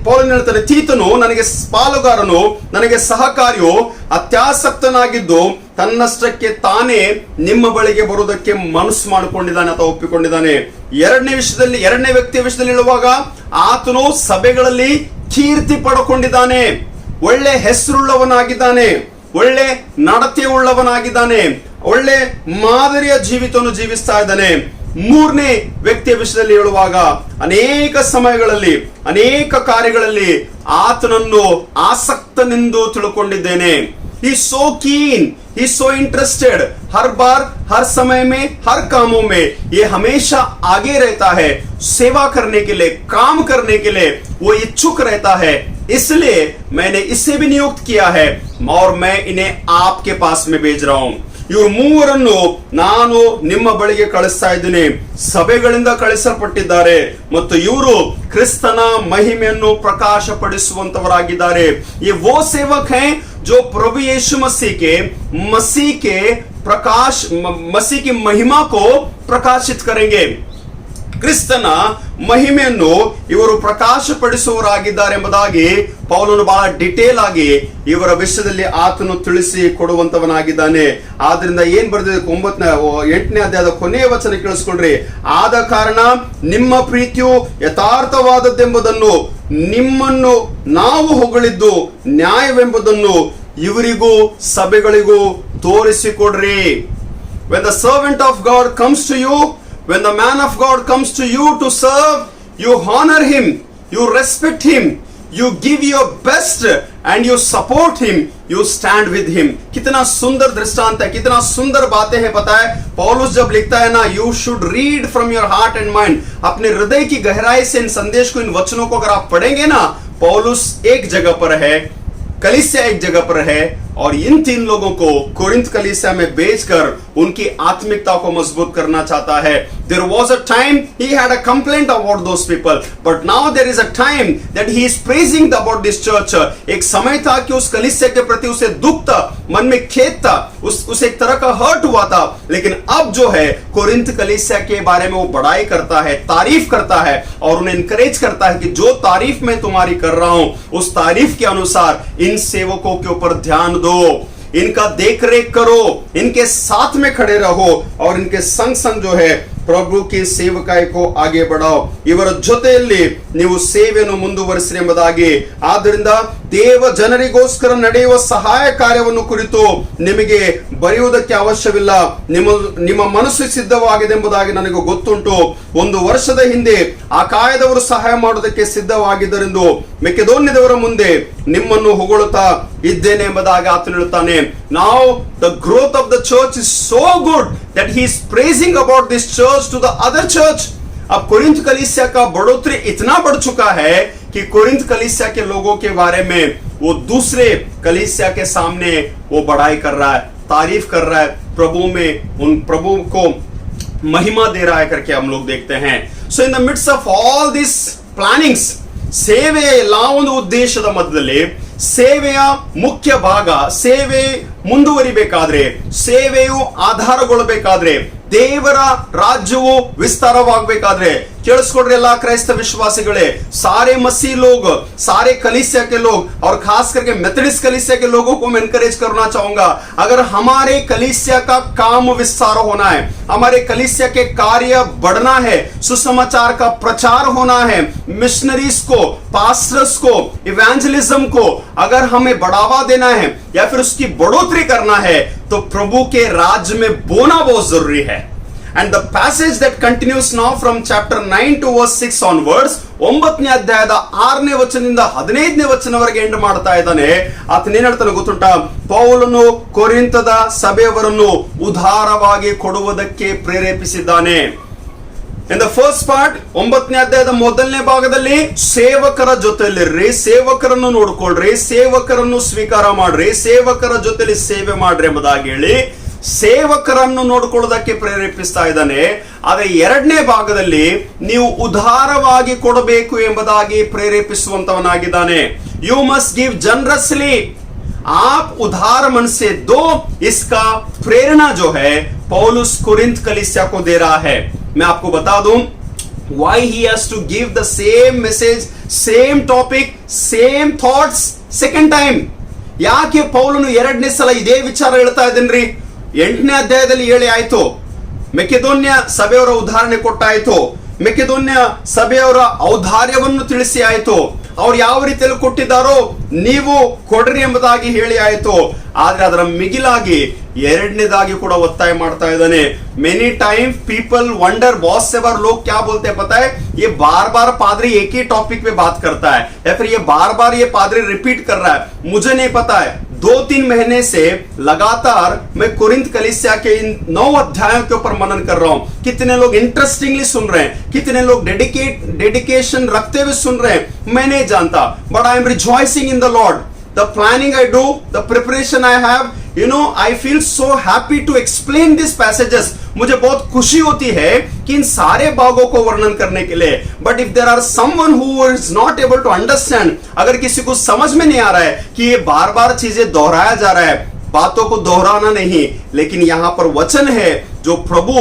ಪೌಲನು ಹೇಳ್ತಾನೆ, ತೀತನು ನನಗೆ ಪಾಲುಗಾರನು, ನನಗೆ ಸಹಕಾರಿಯು, ಅತ್ಯಾಸಕ್ತನಾಗಿದ್ದು ತನ್ನಷ್ಟಕ್ಕೆ ತಾನೇ ನಿಮ್ಮ ಬಳಿಗೆ ಬರುವುದಕ್ಕೆ ಮನಸ್ಸು ಮಾಡಿಕೊಂಡಿದ್ದಾನೆ ಅಥವಾ ಒಪ್ಪಿಕೊಂಡಿದ್ದಾನೆ. ಎರಡನೇ ವ್ಯಕ್ತಿಯ ವಿಷಯದಲ್ಲಿ ಹೇಳುವಾಗ ಆತನು ಸಭೆಗಳಲ್ಲಿ ಕೀರ್ತಿ ಪಡ್ಕೊಂಡಿದ್ದಾನೆ, ಒಳ್ಳೆ ಹೆಸರುಳ್ಳವನಾಗಿದ್ದಾನೆ, ಒಳ್ಳೆ ನಡತೆ ಉಳ್ಳವನಾಗಿದ್ದಾನೆ, ಒಳ್ಳೆ ಮಾದರಿಯ ಜೀವಿತವನ್ನು ಜೀವಿಸ್ತಾ ಇದ್ದಾನೆ. 3ನೇ ವ್ಯಕ್ತಿಯ ವಿಷಯದಲ್ಲಿ ಹೇಳುವಾಗ ಅನೇಕ ಸಮಯಗಳಲ್ಲಿ ಅನೇಕ ಕಾರ್ಯಗಳಲ್ಲಿ ಆತನನ್ನು ಆಸಕ್ತನೆಂದು ತಿಳ್ಕೊಂಡಿದ್ದೇನೆ. He is so keen, he is so interested, हर बार, हर समय में, हर कामों में ये हमेशा आगे रहता है, सेवा करने के लिए, काम करने के लिए वो इच्छुक रहता है. इसलिए मैंने इसे भी नियुक्त किया है और मैं इन्हें आपके पास में भेज रहा हूं. ಇವರು 3ರನ್ನು ನಾನು ನಿಮ್ಮ ಬಳಿಗೆ ಕಳಿಸ್ತಾ ಇದ್ದೀನಿ. ಸಭೆಗಳಿಂದ ಕಳಿಸಲ್ಪಟ್ಟಿದ್ದಾರೆ ಮತ್ತು ಇವರು ಕ್ರಿಸ್ತನ ಮಹಿಮೆಯನ್ನು ಪ್ರಕಾಶಪಡಿಸುವಂತವರಾಗಿದ್ದಾರೆ. ये वो सेवक हैं जो प्रभु यीशु मसीह की महिमा को प्रकाशित करेंगे. ಕ್ರಿಸ್ತನ ಮಹಿಮೆಯನ್ನು ಇವರು ಪ್ರಕಾಶಪಡಿಸುವವರಾಗಿದ್ದಾರೆ ಎಂಬುದಾಗಿ ಪೌಲನು ಬಹಳ ಡಿಟೇಲ್ ಆಗಿ ಇವರ ವಿಷಯದಲ್ಲಿ ಆತನು ತಿಳಿಸಿ ಕೊಡುವಂತವನಾಗಿದ್ದಾನೆ. ಆದ್ರಿಂದ ಏನ್ ಬರೆದಿದೆ 8ನೇ ಅಧ್ಯಾಯದ ಕೊನೆಯ ವಚನ ಕೇಳಿಸ್ಕೊಳ್ರಿ. ಆದ ಕಾರಣ ನಿಮ್ಮ ಪ್ರೀತಿಯು ಯಥಾರ್ಥವಾದದ್ದೆಂಬುದನ್ನು, ನಿಮ್ಮನ್ನು ನಾವು ಹೊಗಳಿದ್ದು ನ್ಯಾಯವೆಂಬುದನ್ನು ಇವರಿಗೂ ಸಭೆಗಳಿಗೂ ತೋರಿಸಿಕೊಡ್ರಿ. When the servant of God comes to you, when the man of God comes to you to serve, you honor him, you respect him, you give your best and you support him, you stand with him. कितना सुंदर दृष्टांत है, कितना सुंदर बातें हैं पता है। पौलुस जब लिखता है ना, you should read from your heart and mind, अपने हृदय की गहराई से इन संदेश को, इन वचनों को अगर आप पढ़ेंगे ना, पौलुस एक जगह पर है, कलीसिया एक जगह पर है, और इन तीन लोगों को कोरिंथ कलीसिया में भेजकर उनकी आत्मिकता को मजबूत करना चाहता है। There was a time he had a complaint about those people, but now there is a time that he is praising about this church. एक समय था कि उस कलीसिया के प्रति उसे दुख था, मन में खेद था, उसे एक तरह का हर्ट हुआ था, लेकिन अब जो है कोरिंथ कलीसिया के बारे में वो बड़ाई करता है, तारीफ करता है और उन्हें इनकरेज करता है कि जो तारीफ मैं तुम्हारी कर रहा हूं, उस तारीफ के अनुसार इन सेवकों के ऊपर ध्यान दो, इनका देख रेख करो, इनके साथ में खड़े रहो और इनके संग संग जो है ಪ್ರಭು की ಸೇವಕಾಯಿ को आगे बढ़ाओ. ಇವರ ಜೊತೆಯಲ್ಲಿ ನೀವು ಸೇವೆಯನ್ನು ಮುಂದುವರಿಸಿರಿ ಎಂಬುದಾಗಿ. ಆದ್ದರಿಂದ ದೇವ ಜನರಿಗೋಸ್ಕರ ನಡೆಯುವ ಸಹಾಯ ಕಾರ್ಯವನ್ನು ಕುರಿತು ನಿಮಗೆ ಬರೆಯುವುದಕ್ಕೆ ಅವಶ್ಯವಿಲ್ಲ. ನಿಮ್ಮ ಮನಸ್ಸು ಸಿದ್ಧವಾಗಿದೆ ಎಂಬುದಾಗಿ ನನಗೆ ಗೊತ್ತುಂಟು. 1 ವರ್ಷದ ಹಿಂದೆ ಆಕಾಯದವರು ಸಹಾಯ ಮಾಡುವುದಕ್ಕೆ ಸಿದ್ಧವಾಗಿದ್ದರಿಂದ ಮೆಕೆದೋನ್ಯದವರ ಮುಂದೆ ನಿಮ್ಮನ್ನು ಹೊಗಳುತ್ತಾ ಇದ್ದೇನೆ ಎಂಬುದಾಗಿ ಆತನು ಹೇಳುತ್ತಾನೆ. Now the growth of the church is so good that he is praising about this church to the other church. अब कोरिंथ कलीसिया का बढ़ोतरी इतना बढ़ चुका है कि कोरिंथ कलीसिया के लोगों के बारे में वो दूसरे कलीसिया के सामने वो बड़ाई कर रहा है, तारीफ कर रहा है, प्रभु में उन प्रभु को महिमा दे रहा है करके हम लोग देखते हैं. So in the midst of all these plannings, ಸೇವೆಯ ಎಲ್ಲ ಒಂದು ಉದ್ದೇಶದ ಮಧ್ಯದಲ್ಲಿ ಸೇವೆಯ ಮುಖ್ಯ ಭಾಗ, ಸೇವೆ ಮುಂದುವರಿಬೇಕಾದ್ರೆ, ಸೇವೆಯು ಆಧಾರಗೊಳ್ಳಬೇಕಾದ್ರೆ, ದೇವರ ರಾಜ್ಯವು ವಿಸ್ತಾರವಾಗಬೇಕಾದ್ರೆ, ಕೇಳಿಸ್ಕೊಡ್ರಿ ಎಲ್ಲ क्राइस्त विश्वासिகளே, सारे मसीह लोग, सारे कलीसिया के लोग और खास करके मेथडिस्ट कलीसिया के लोगों को मैं एनकरेज करना चाहूंगा. अगर हमारे कलीसिया का काम विस्तार होना है, हमारे कलीसिया के कार्य बढ़ना है, सुसमाचार का प्रचार होना है, मिशनरीज को, पास्टर्स को, इवेंजलिज्म को अगर हमें बढ़ावा देना है या फिर उसकी बढ़ोतरी करना है, तो प्रभु के राज्य में बोना बहुत जरूरी है. And the passage that continues now from chapter 9 to verse 6 onwards, 9ನೇ ಅಧ್ಯಾಯದ 6ನೇ ವಚನದಿಂದ 15ನೇ ವಚನವರೆಗೆ ಎಂಡ್ ಮಾಡ್ತಾ ಇದ್ದಾನೆ. ಆತನೇನು ಹೇಳ್ತಾನೆ ಗೊತ್ತುಂಟಾ? ಪೌಲನು ಕೊರಿಂಥದ ಸಭೆಯವರನ್ನು ಉದಾರವಾಗಿ ಕೊಡುವುದಕ್ಕೆ ಪ್ರೇರೇಪಿಸಿದ್ದಾನೆ. In the first part, 9ನೇ ಅಧ್ಯಾಯದ ಮೊದಲನೇ ಭಾಗದಲ್ಲಿ ಸೇವಕರ ಜೊತೆಯಲ್ಲಿರ್ರಿ, ಸೇವಕರನ್ನು ನೋಡ್ಕೊಳ್ರಿ, ಸೇವಕರನ್ನು ಸ್ವೀಕಾರ ಮಾಡ್ರಿ, ಸೇವಕರ ಜೊತೆಲಿ ಸೇವೆ ಮಾಡ್ರಿ ಎಂಬುದಾಗಿ ಹೇಳಿ ಸೇವಕರನ್ನು ನೋಡಿಕೊಳ್ಳೋದಕ್ಕೆ ಪ್ರೇರೇಪಿಸ್ತಾ ಇದ್ದಾನೆ. ಆದರೆ 2ನೇ ಭಾಗದಲ್ಲಿ ನೀವು ಉದಾರವಾಗಿ ಕೊಡಬೇಕು ಎಂಬುದಾಗಿ ಪ್ರೇರೇಪಿಸುವಂತವನಾಗಿದ್ದಾನೆ. ಯು ಮಸ್ಟ್ ಗಿವ್ ಜನರಸ್ಲಿ, आप उधार मन से दो. इसका प्रेरणा जो है पौलुस कोरिंथ कलीसिया को दे रहा है. मैं आपको बता दूं why he has to give the same message, same topic, same thoughts second time. ಯಾಕೆ ಪೌಲನು 2ನೇ ಸಲ ಇದೇ ವಿಚಾರ ಹೇಳ್ತಾ ಇದ್ದೇನ್ರಿ? 8ನೇ ಅಧ್ಯಾಯದಲ್ಲಿ ಹೇಳಿ ಆಯ್ತು, ಮೆಕೆದೋನ್ಯ ಸಭೆಯವರ ಉದಾಹರಣೆ ಕೊಟ್ಟಾಯ್ತು, ಮೆಕೆದೋನ್ಯ ಸಭೆಯವರ ಔದಾರ್ಯವನ್ನು ತಿಳಿಸಿ ಆಯ್ತು, ಅವ್ರು ಯಾವ ರೀತಿಯಲ್ಲಿ ಕೊಟ್ಟಿದ್ದಾರೋ ನೀವು ಕೊಡ್ರಿ ಎಂಬುದಾಗಿ ಹೇಳಿ ಆಯ್ತು. ಆದ್ರೆ ಅದರ ಮಿಗಿಲಾಗಿ 2ನೇದಾಗಿ ಕೂಡ ಒತ್ತಾಯ ಮಾಡ್ತಾ ಇದ್ದಾನೆ. मेनी टाइम पीपल वंडर, बहुत से बार लोग क्या बोलते हैं पता है, ये बार बार पादरी एक ही टॉपिक पे बात करता है या फिर ये बार बार ये पादरी रिपीट कर रहा है. मुझे नहीं पता है, 2-3 महीने से लगातार मैं कोरिंथ कलीसिया के इन 9 अध्यायों के ऊपर मनन कर रहा हूं. कितने लोग इंटरेस्टिंगली सुन रहे हैं, कितने लोग डेडिकेशन रखते हुए सुन रहे हैं, मैं नहीं जानता. But I am rejoicing in the Lord. The planning I do, the preparation I have, you know, I feel so happy to explain these passages. मुझे बहुत खुशी होती है कि इन सारे भागों को वर्णन करने के लिए. But if there are someone who is not able to understand, अगर किसी को समझ में नहीं आ रहा है कि ये बार बार चीजें दोहराया जा रहा है, बातों को दोहराना नहीं, लेकिन यहाँ पर वचन है जो प्रभु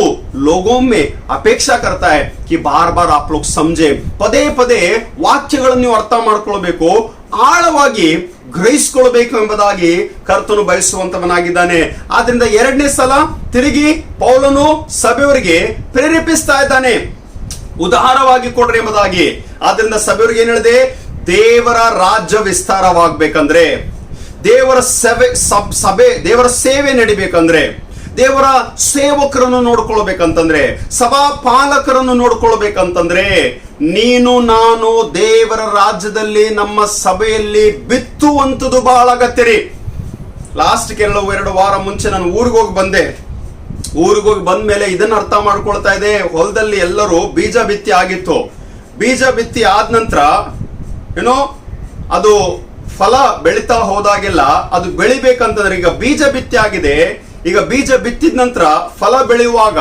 लोगों में अपेक्षा करता है कि बार बार आप लोग समझे. ಪದೇ ಪದೇ ವಾಕ್ಯಗಳನ್ನು ನೀವು ಅರ್ಥ ಮಾಡ್ಕೊಳ್ಬೇಕು, ಆಳವಾಗಿ ಗ್ರಹಿಸಿಕೊಳ್ಳಬೇಕು ಎಂಬುದಾಗಿ ಕರ್ತನು ಬಯಸುವಂತವನಾಗಿದ್ದಾನೆ. ಆದ್ರಿಂದ 2ನೇ ಸಲ ತಿರುಗಿ ಪೌಲನು ಸಭೆಯವರಿಗೆ ಪ್ರೇರೇಪಿಸ್ತಾ ಇದ್ದಾನೆ, ಉದಾರವಾಗಿ ಕೊಡ್ರಿ ಎಂಬುದಾಗಿ. ಆದ್ರಿಂದ ಸಭೆಯವರಿಗೆ ಏನ್ ಹೇಳಿದೆ? ದೇವರ ರಾಜ್ಯ ವಿಸ್ತಾರವಾಗಬೇಕಂದ್ರೆ, ದೇವರ ದೇವರ ಸೇವೆ ನಡಿಬೇಕಂದ್ರೆ, ದೇವರ ಸೇವಕರನ್ನು ನೋಡ್ಕೊಳ್ಬೇಕಂತಂದ್ರೆ, ಸಭಾ ಪಾಲಕರನ್ನು ನೋಡ್ಕೊಳ್ಬೇಕಂತಂದ್ರೆ ನೀನು ನಾನು ದೇವರ ರಾಜ್ಯದಲ್ಲಿ ನಮ್ಮ ಸಭೆಯಲ್ಲಿ ಬಿತ್ತುವಂಥದ್ದು ಬಹಳ ಅಗತ್ಯ ರೀ. ಲಾಸ್ಟ್ ಎರಡು ವಾರ ಮುಂಚೆ ನಾನು ಊರಿಗೆ ಹೋಗಿ ಬಂದೆ. ಊರಿಗೆ ಹೋಗಿ ಬಂದ ಮೇಲೆ ಇದನ್ನ ಅರ್ಥ ಮಾಡ್ಕೊಳ್ತಾ ಇದೆ, ಹೊಲದಲ್ಲಿ ಎಲ್ಲರೂ ಬೀಜ ಬಿತ್ತಿ ಆಗಿತ್ತು. ಬೀಜ ಬಿತ್ತಿ ಆದ ನಂತರ ಏನೋ ಅದು ಫಲ ಬೆಳೀತಾ ಹೋದಾಗೆಲ್ಲ ಅದು ಬೆಳಿಬೇಕಂತಂದ್ರೆ, ಈಗ ಬೀಜ ಬಿತ್ತಿ ಆಗಿದೆ, ಈಗ ಬೀಜ ಬಿತ್ತಿದ ನಂತರ ಫಲ ಬೆಳೆಯುವಾಗ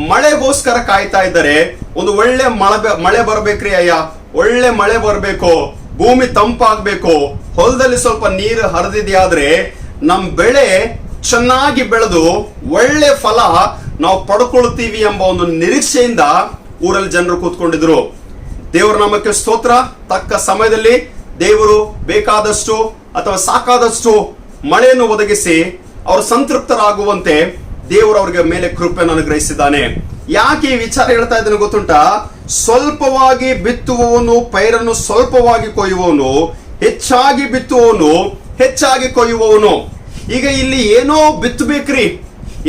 ಮಳೆಗೋಸ್ಕರ ಕಾಯ್ತಾ ಇದ್ದಾರೆ. ಒಂದು ಒಳ್ಳೆ ಮಳೆ ಬರ್ಬೇಕ್ರಿ ಅಯ್ಯ, ಒಳ್ಳೆ ಮಳೆ ಬರ್ಬೇಕು, ಭೂಮಿ ತಂಪಾಗ್ಬೇಕು, ಹೊಲದಲ್ಲಿ ಸ್ವಲ್ಪ ನೀರು ಹರಿದಿದೆಯಾದ್ರೆ ನಮ್ ಬೆಳೆ ಚೆನ್ನಾಗಿ ಬೆಳೆದು ಒಳ್ಳೆ ಫಲ ನಾವು ಪಡ್ಕೊಳ್ತೀವಿ ಎಂಬ ಒಂದು ನಿರೀಕ್ಷೆಯಿಂದ ಊರಲ್ಲಿ ಜನರು ಕೂತ್ಕೊಂಡಿದ್ರು. ದೇವರ ನಾಮಕ್ಕೆ ಸ್ತೋತ್ರ. ತಕ್ಕ ಸಮಯದಲ್ಲಿ ದೇವರು ಬೇಕಾದಷ್ಟು ಅಥವಾ ಸಾಕಾದಷ್ಟು ಮಳೆಯನ್ನು ಒದಗಿಸಿ ಅವರು ಸಂತೃಪ್ತರಾಗುವಂತೆ ದೇವರು ಅವರಿಗೆ ಮೇಲೆ ಕೃಪೆಯನ್ನು ಅನುಗ್ರಹಿಸಿದ್ದಾನೆ. ಯಾಕೆ ಈ ವಿಚಾರ ಹೇಳ್ತಾ ಇದ್ದೇನೆ ಗೊತ್ತುಂಟಾ? ಸ್ವಲ್ಪವಾಗಿ ಬಿತ್ತುವವನು ಪೈರನ್ನು ಸ್ವಲ್ಪವಾಗಿ ಕೊಯ್ಯುವವನು, ಹೆಚ್ಚಾಗಿ ಬಿತ್ತುವವನು ಹೆಚ್ಚಾಗಿ ಕೊಯ್ಯುವವನು. ಈಗ ಇಲ್ಲಿ ಏನೋ ಬಿತ್ತಬೇಕ್ರಿ,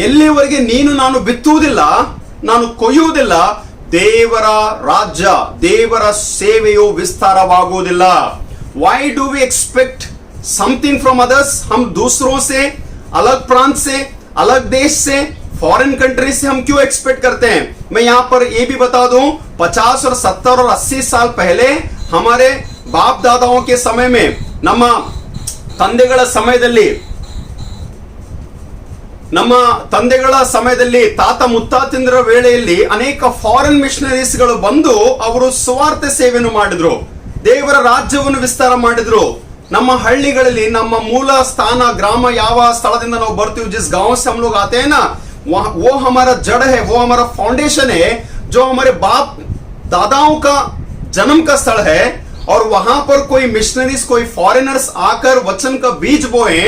ಎಲ್ಲಿವರೆಗೆ ನೀನು ನಾನು ಬಿತ್ತುವುದಿಲ್ಲ, ನಾನು ಕೊಯ್ಯುವುದಿಲ್ಲ, ದೇವರ ರಾಜ್ಯ ದೇವರ ಸೇವೆಯು ವಿಸ್ತಾರವಾಗುವುದಿಲ್ಲ. Why do we expect something from others? हम दूसरों से, अलग प्रांत से, अलग देश से, फॉरेन कंट्री से हम क्यों एक्सपेक्ट करते हैं? मैं यहाँ पर ये भी बता दूं, 50 और 70 और 80 साल पहले हमारे बाप दादाओं के समय में, ನಮ್ಮ ತಂದೆಗಳ ಸಮಯದಲ್ಲಿ ತಾತ ಮುತ್ತಾತಿಂದ್ರ ವೇಳೆಯಲ್ಲಿ ಅನೇಕ ಫಾರಿನ್ ಮಿಷನರೀಸ್ ಗಳು ಬಂದು ಅವರು ಸುವಾರ್ತೆ ಸೇವೆಯನ್ನು ಮಾಡಿದ್ರು, ದೇವರ ರಾಜ್ಯವನ್ನು ವಿಸ್ತಾರ ಮಾಡಿದ್ರು. ನಮ್ಮ ಹಳ್ಳಿಗಳಲ್ಲಿ ನಮ್ಮ ಮೂಲ ಸ್ಥಾನ ಗ್ರಾಮ ಯಾವ ಸ್ಥಳದಿಂದ ನಾವು ಬರ್ತೀವಿ, जिस गांव से हम लोग आते हैं ना, वो हमारा जड़ है, वो हमारा फाउंडेशन है, जो हमारे बाप दादाओं का जन्म का स्थल है. और वहां पर कोई मिशनरीज, कोई फॉरेनर्स आकर वचन का बीज बोए,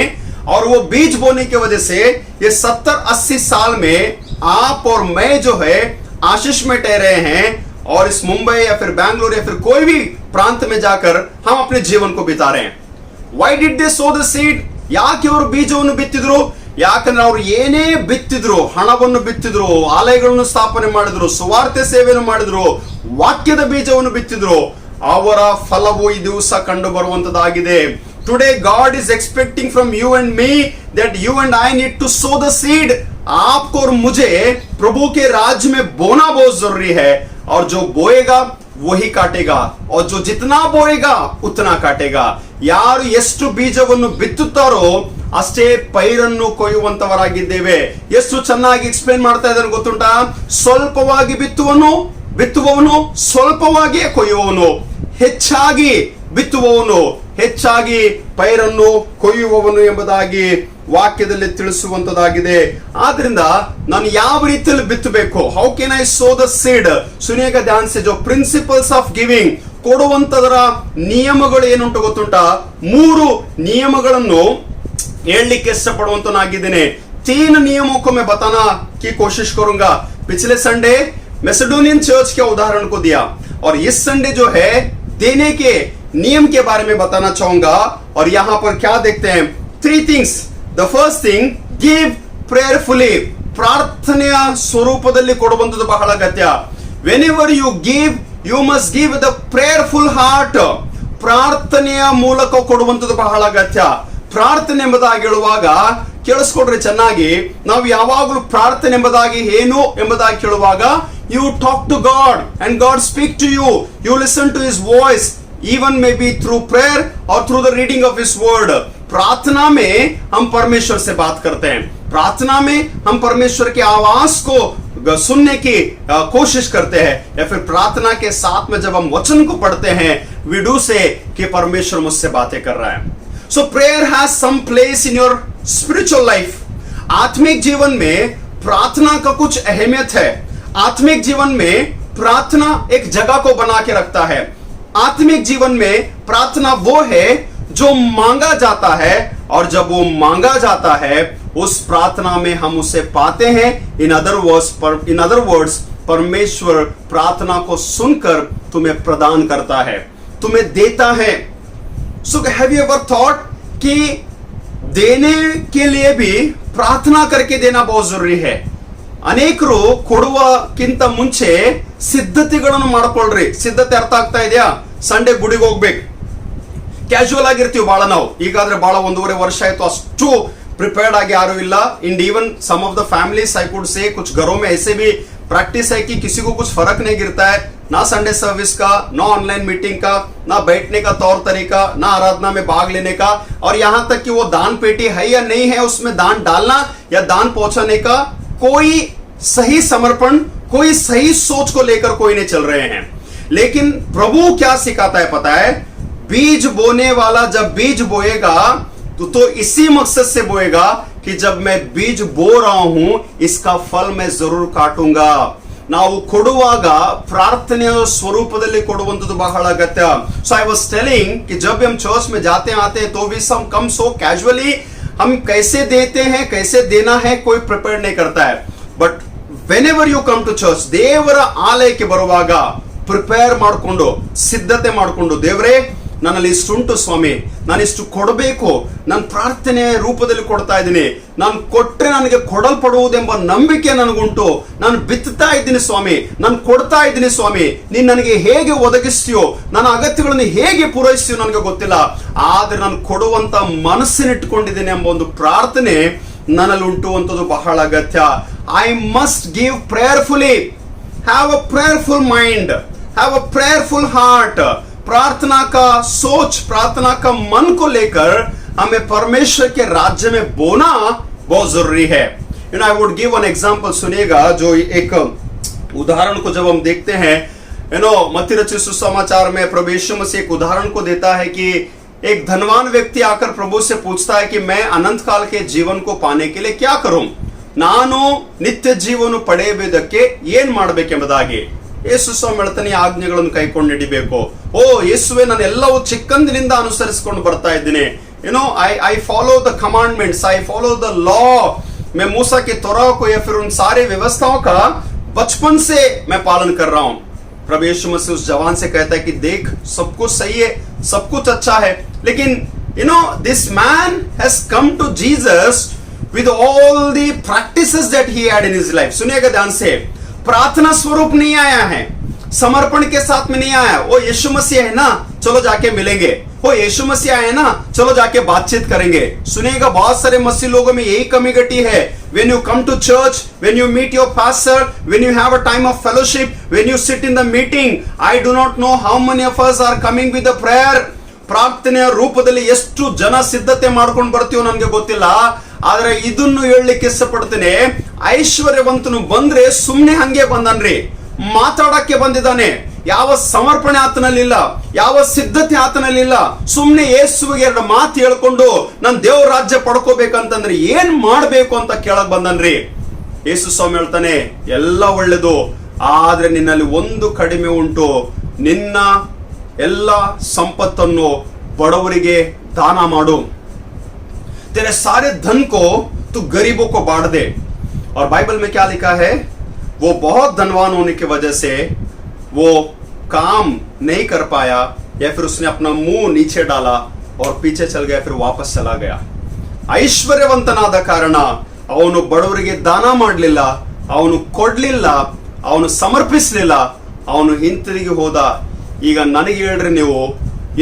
और वो बीज बोने की वजह से ये 70-80 साल में आप और मैं जो है आशीष में ठहरे हैं, और इस मुंबई या फिर बैंगलोर या फिर कोई भी प्रांत में जाकर हम अपने जीवन को बिता रहे हैं. Why did they sow the seed? ಯಾಕೆ ಅವರು ಬೀಜವನ್ನು ಬಿತ್ತಿದ್ರು? ಯಾಕಂದ್ರೆ ಅವ್ರು ಏನೇ ಬಿತ್ತಿದ್ರು, ಹಣವನ್ನು ಬಿತ್ತಿದ್ರು, ಆಲಯಗಳನ್ನು ಸ್ಥಾಪನೆ ಮಾಡಿದ್ರು, ಸುವಾರ್ತೆ ಸೇವೆಯನ್ನು ಮಾಡಿದ್ರು, ವಾಕ್ಯದ ಬೀಜವನ್ನು ಬಿತ್ತಿದ್ರು, ಅವರ ಫಲವು ಈ ದಿವಸ ಕಂಡು ಬರುವಂತದ್ದಾಗಿದೆ. Today God is expecting from you and me that you and I need to sow the seed. आपको और मुझे प्रभु के राज्य में बोना बहुत जरूरी है, और जो बोएगा वही काटेगा, और जो जितना बोएगा उतना काटेगा. ಯಾರು ಎಷ್ಟು ಬೀಜವನ್ನು ಬಿತ್ತುತ್ತಾರೋ ಅಷ್ಟೇ ಪೈರನ್ನು ಕೊಯ್ಯುವಂತವರಾಗಿದ್ದೇವೆ. ಎಷ್ಟು ಚೆನ್ನಾಗಿ ಎಕ್ಸ್ಪ್ಲೇನ್ ಮಾಡ್ತಾ ಇದ್ದಾನೆ ಗೊತ್ತುಂಟಾ? ಸ್ವಲ್ಪವಾಗಿ ಬಿತ್ತುವವನು ಸ್ವಲ್ಪವಾಗಿಯೇ ಕೊಯ್ಯುವವನು, ಹೆಚ್ಚಾಗಿ ಬಿತ್ತುವವನು ಹೆಚ್ಚಾಗಿ ಪೈರನ್ನು ಕೊಯ್ಯುವವನು ಎಂಬುದಾಗಿ ವಾಕ್ಯದಲ್ಲಿ ತಿಳಿಸುವಂತದಾಗಿದೆ. ಆದ್ರಿಂದ ನಾನು ಯಾವ ರೀತಿಯಲ್ಲಿ ಬಿತ್ತಬೇಕು? How can I sow the seed? ಸುನಿಯಗ ಧ್ಯಾನ್ ಸೆ ಜೋ ಪ್ರಿನ್ಸಿಪಲ್ಸ್ ಆಫ್ ಗಿವಿಂಗ್, ಕೊಡುವಂತದರ ನಿಯಮಗಳು ಏನುಂಟು ಗೊತ್ತುಂಟಾ? 3 ನಿಯಮಗಳನ್ನು ಹೇಳಲಿಕ್ಕೆ ಇಷ್ಟಪಡುವಂತನಾಗಿದ್ದೇನೆ. 3 नियमों को मैं बताना की कोशिश करूंगा. पिछले संडे मैसेडोनियन चर्च के उदाहरण को दिया, और इस संडे जो है देने के नियम के बारे में बताना चाहूंगा. और यहां पर क्या देखते हैं? 3 things. The first thing, give prayerfully. ಪ್ರಾರ್ಥನೆಯ ಸ್ವರೂಪದಲ್ಲಿ ಕೊಡುವಂತದ್ದು ಬಹಳ ಅಗತ್ಯ. Whenever you give, you must give with a prayerful heart. ಪ್ರಾರ್ಥನೆಯ ಮೂಲಕ ಕೊಡುವಂತದ್ದು ಬಹಳ ಅಗತ್ಯ. ಪ್ರಾರ್ಥನೆ ಎಂಬುದಾಗಿ ಹೇಳುವಾಗ ಕೇಳಿಸ್ಕೊಡ್ರಿ ಚೆನ್ನಾಗಿ, ನಾವು ಯಾವಾಗಲೂ ಪ್ರಾರ್ಥನೆ ಎಂಬುದಾಗಿ ಏನು ಎಂಬುದಾಗಿ ಕೇಳುವಾಗ, you talk to God and God speak to you. You listen to His voice, even maybe through prayer or through the reading of His word. प्रार्थना में हम परमेश्वर से बात करते हैं, प्रार्थना में हम परमेश्वर के आवाज को सुनने की कोशिश करते हैं, या फिर प्रार्थना के साथ में जब हम वचन को पढ़ते हैं, we do say कि परमेश्वर मुझसे बातें कर रहा है. So prayer has some place in your spiritual life. आत्मिक जीवन में प्रार्थना का कुछ अहमियत है. आत्मिक जीवन में प्रार्थना एक जगह को बना के रखता है. आत्मिक जीवन में प्रार्थना वो है जो मांगा जाता है, और जब वो मांगा जाता है उस प्रार्थना में हम उसे पाते हैं. इन अदर वर्ड्स परमेश्वर प्रार्थना को सुनकर तुम्हें प्रदान करता है, तुम्हें देता है. So have you ever thought कि देने के लिए भी ಪ್ರಾರ್ಥನಾ करके देना बहुत जरूरी है. ಅನೇಕರು ಕೊಡುವಕ್ಕಿಂತ ಮುಂಚೆ ಸಿದ್ಧತೆಗಳನ್ನು ಮಾಡ್ಕೊಳ್ರಿ. ಸಿದ್ಧತೆ ಅರ್ಥ ಆಗ್ತಾ ಇದೆಯಾ? ಸಂಡೇ ಗುಡಿಗೆ ಹೋಗ್ಬೇಕು, ಕ್ಯಾಶುವಲ್ ಆಗಿರ್ತೀವಿ ಬಹಳ ನಾವು. ಈಗಾದ್ರೆ ಬಹಳ 1.5 ವರ್ಷ ಆಯ್ತು, ಅಷ್ಟು प्रिपेयर्ड आगे यारू इल्ला. In even some of the families I could say कुछ घरों में ऐसे भी प्रैक्टिस है कि किसी को कुछ फर्क नहीं गिरता है, ना संडे सर्विस का, ना ऑनलाइन मीटिंग का, ना बैठने का तौर तरीका, ना आराधना में भाग लेने का, और यहाँ तक कि वो दान पेटी है या नहीं है, उसमें दान डालना या दान पहुंचाने का कोई सही समर्पण, कोई सही सोच को लेकर कोई नहीं चल रहे हैं. लेकिन प्रभु क्या सिखाता है पता है? बीज बोने वाला जब बीज बोएगा तो इसी मकसद से बोएगा कि जब मैं बीज बो रहा हूं इसका फल मैं जरूर काटूंगा. ನಾವು ಕೊಡುವಾಗ ಪ್ರಾರ್ಥನೆಯ ಸ್ವರೂಪದಲ್ಲಿ ಕೊಡುವಂತದ್ದು ಬಹಳ ಅಗತ್ಯ. ಸೊ ಐ ವಾಸ್ टेलिंग कि जब हम चर्च में जाते आते हैं तो भी हम कम सो कैजुअली हम कैसे देते हैं, कैसे देना है, कोई प्रिपेयर नहीं करता है. But whenever you come to church, ದೇವರ ಆಲಯಕ್ಕೆ ಬರುವಾಗ ಪ್ರಿಪೇರ್ ಮಾಡಿಕೊಂಡು, ಸಿದ್ಧತೆ ಮಾಡಿಕೊಂಡು, ದೇವರೇ ನನ್ನಲ್ಲಿ ಇಷ್ಟುಂಟು ಸ್ವಾಮಿ, ನಾನು ಇಷ್ಟು ಕೊಡಬೇಕು, ನಾನು ಪ್ರಾರ್ಥನೆ ರೂಪದಲ್ಲಿ ಕೊಡ್ತಾ ಇದ್ದೀನಿ, ನಾನು ಕೊಟ್ಟರೆ ನನಗೆ ಕೊಡಲ್ಪಡುವುದೆಂಬ ನಂಬಿಕೆ ನನಗುಂಟು, ನಾನು ಬಿತ್ತುತ್ತಾ ಇದ್ದೀನಿ ಸ್ವಾಮಿ, ನಾನು ಕೊಡ್ತಾ ಇದ್ದೀನಿ ಸ್ವಾಮಿ, ನೀನು ನನಗೆ ಹೇಗೆ ಒದಗಿಸ್ತೀಯೋ, ನನ್ನ ಅಗತ್ಯಗಳನ್ನು ಹೇಗೆ ಪೂರೈಸ್ತೀಯೋ ನನಗೆ ಗೊತ್ತಿಲ್ಲ, ಆದ್ರೆ ನಾನು ಕೊಡುವಂತ ಮನಸ್ಸಿನಿಟ್ಟುಕೊಂಡಿದ್ದೀನಿ ಎಂಬ ಒಂದು ಪ್ರಾರ್ಥನೆ ನನ್ನಲ್ಲಿ ಉಂಟು ಅಂತದ್ದು ಬಹಳ ಅಗತ್ಯ. I must give prayerfully, have a prayerful mind, have a prayerful heart. प्रार्थना का सोच, प्रार्थना का मन को लेकर हमें परमेश्वर के राज्य में बोना बहुत जरूरी है. You know I would give one example, सुनिएगा. जो एक उदाहरण को जब हम देखते हैं, यू नो मत्ती रचित सुसमाचार में प्रभु यीशु मसीह एक उदाहरण को देता है कि एक धनवान व्यक्ति आकर प्रभु से पूछता है कि मैं अनंत काल के जीवन को पाने के लिए क्या करूं, ನಾನು ನಿತ್ಯ ಜೀವನ ಪಡೆಯಬೇಕಕ್ಕೆ ಏನ್ ಮಾಡಬೇಕೆಂಬುದಾಗಿ. ಯೇಸು ಸ್ವಾಮಿ ಹೇಳ್ತಾನೆ, ಆಜ್ಞೆಗಳನ್ನು ಕೈಕೊಂಡು ನಡಿಬೇಕು. ಓ ಯೇಸುವೆ, ನಾನು ಎಲ್ಲವೂ ಚಿಕ್ಕಂದಿನಿಂದ ಅನುಸರಿಸಿಕೊಂಡು ಬರ್ತಾ ಇದ್ದೀನಿ. You know I follow the commandments, I follow the law, मैं मूसा के तौरा को या फिर उन सारे व्यवस्थाओं का बचपन से मैं पालन कर रहा हूं. प्रभु यीशु मसीह उस जवान से कहता है कि देख, सब कुछ सही है, सब कुछ अच्छा है, लेकिन you know this man has come to Jesus with all the practices that he had in his life. सुनिएगा ध्यान से, प्रार्थना स्वरूप नहीं आया है, समर्पण के साथ में नहीं आया. वो यीशु मसीह है ना, चलो जाके मिलेंगे. वो यीशु मसीह आए ना, चलो जाके बातचीत करेंगे. सुनिएगा, बहुत सारे मसीह लोगों में यही कमी घटी है. When you come to church, when you meet your pastor, when you have a time of fellowship, when you sit in the meeting, I do not know how many of us are coming with a prayer. ಪ್ರಾರ್ಥನೆಯ ರೂಪದಲ್ಲಿ ಎಷ್ಟು ಜನ ಸಿದ್ಧತೆ ಮಾಡ್ಕೊಂಡು ಬರ್ತೀವೋ ನನಗೆ ಗೊತ್ತಿಲ್ಲ. ಆದ್ರೆ ಇದನ್ನು ಹೇಳಲಿಕ್ಕೆ ಇಷ್ಟಪಡ್ತೇನೆ, ಐಶ್ವರ್ಯವಂತನು ಬಂದ್ರೆ ಸುಮ್ನೆ ಹಂಗೆ ಬಂದನ್ರಿ, ಮಾತಾಡಕ್ಕೆ ಬಂದಿದ್ದಾನೆ. ಯಾವ ಸಮರ್ಪಣೆ ಆತನಲ್ಲಿಲ್ಲ, ಯಾವ ಸಿದ್ಧತೆ ಆತನಲ್ಲಿಲ್ಲ. ಸುಮ್ನೆ ಯೇಸುವಿಗೆ 2 ಮಾತು ಹೇಳ್ಕೊಂಡು ನಾನು ದೇವ್ರ ರಾಜ್ಯ ಪಡ್ಕೋಬೇಕಂತಂದ್ರೆ ಏನ್ ಮಾಡ್ಬೇಕು ಅಂತ ಕೇಳಕ್ ಬಂದನ್ರಿ. ಯೇಸು ಸ್ವಾಮಿ ಹೇಳ್ತಾನೆ, ಎಲ್ಲ ಒಳ್ಳೇದು, ಆದ್ರೆ ನಿನ್ನಲ್ಲಿ ಒಂದು ಕಡಿಮೆ ಉಂಟು, ನಿನ್ನ ಎಲ್ಲ ಸಂಪತ್ತನ್ನು ಬಡವರಿಗೆ दान माडो, तेरे सारे धन को तू गरीबों को बांट दे. और बाइबल में क्या लिखा है, वो बहुत धनवान होने की वजह से वो काम नहीं कर पाया, या फिर उसने अपना मुंह नीचे डाला और पीछे चल गया, फिर वापस चला गया. ಐಶ್ವರ್ಯವಂತನಾದ ಕಾರಣ ಅವನು ಬಡವರಿಗೆ ದಾನ ಮಾಡಲಿಲ್ಲ, ಅವನು ಕೊಡ್ಲಿಲ್ಲ, ಅವನು ಸಮರ್ಪಿಸಲಿಲ್ಲ, ಅವನು ಹಿಂತಿರುಗಿ ಹೋದ. ಈಗ ನನಗೆ ಹೇಳ್ರಿ ನೀವು,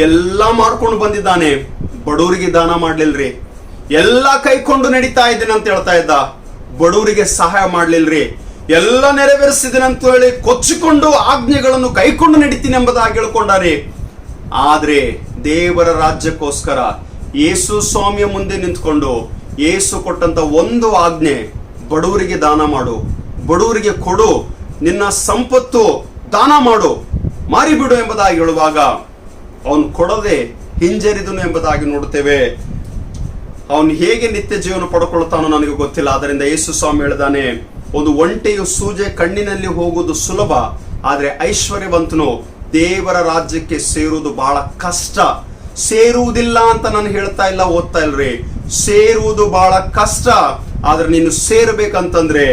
ಎಲ್ಲ ಮಾಡ್ಕೊಂಡು ಬಂದಿದ್ದಾನೆ, ಬಡವರಿಗೆ ದಾನ ಮಾಡ್ಲಿಲ್ರಿ, ಎಲ್ಲ ಕೈಕೊಂಡು ನಡೀತಾ ಇದ್ದೀನಿ ಅಂತ ಹೇಳ್ತಾ ಇದ್ದ, ಬಡವರಿಗೆ ಸಹಾಯ ಮಾಡ್ಲಿಲ್ರಿ, ಎಲ್ಲ ನೆರವೇರಿಸಿದ್ದೀನಿ ಅಂತ ಹೇಳಿ ಕೊಚ್ಚಿಕೊಂಡು ಆಜ್ಞೆಗಳನ್ನು ಕೈಕೊಂಡು ನಡೀತೀನಿ ಎಂಬುದಾಗಿ ಹೇಳ್ಕೊಂಡಾರೆ. ಆದ್ರೆ ದೇವರ ರಾಜ್ಯಕ್ಕೋಸ್ಕರ ಯೇಸು ಸ್ವಾಮಿಯ ಮುಂದೆ ನಿಂತ್ಕೊಂಡು ಯೇಸು ಕೊಟ್ಟಂತ ಒಂದು ಆಜ್ಞೆ, ಬಡವರಿಗೆ ದಾನ ಮಾಡು, ಬಡವರಿಗೆ ಕೊಡು, ನಿನ್ನ ಸಂಪತ್ತು ದಾನ ಮಾಡು, ಮಾರಿಬಿಡು ಎಂಬುದಾಗಿ ಹೇಳುವಾಗ ಅವನು ಕೊಡದೆ ಹಿಂಜರಿದನು ಎಂಬುದಾಗಿ ನೋಡುತ್ತೇವೆ. ಅವನು ಹೇಗೆ ನಿತ್ಯ ಜೀವನ ಪಡ್ಕೊಳ್ತಾನೋ ನನಗೆ ಗೊತ್ತಿಲ್ಲ. ಆದ್ದರಿಂದ ಯೇಸು ಸ್ವಾಮಿ ಹೇಳಿದಾನೆ, ಒಂದು ಒಂಟೆಯು ಸೂಜೆ ಕಣ್ಣಿನಲ್ಲಿ ಹೋಗುವುದು ಸುಲಭ, ಆದ್ರೆ ಐಶ್ವರ್ಯವಂತನು ದೇವರ ರಾಜ್ಯಕ್ಕೆ ಸೇರುವುದು ಬಹಳ ಕಷ್ಟ. ಸೇರುವುದಿಲ್ಲ ಅಂತ ನಾನು ಹೇಳ್ತಾ ಇಲ್ಲ, ಓದ್ತಾ ಇಲ್ರಿ, ಸೇರುವುದು ಬಹಳ ಕಷ್ಟ. ಆದ್ರೆ ನೀನು ಸೇರ್ಬೇಕಂತಂದ್ರೆ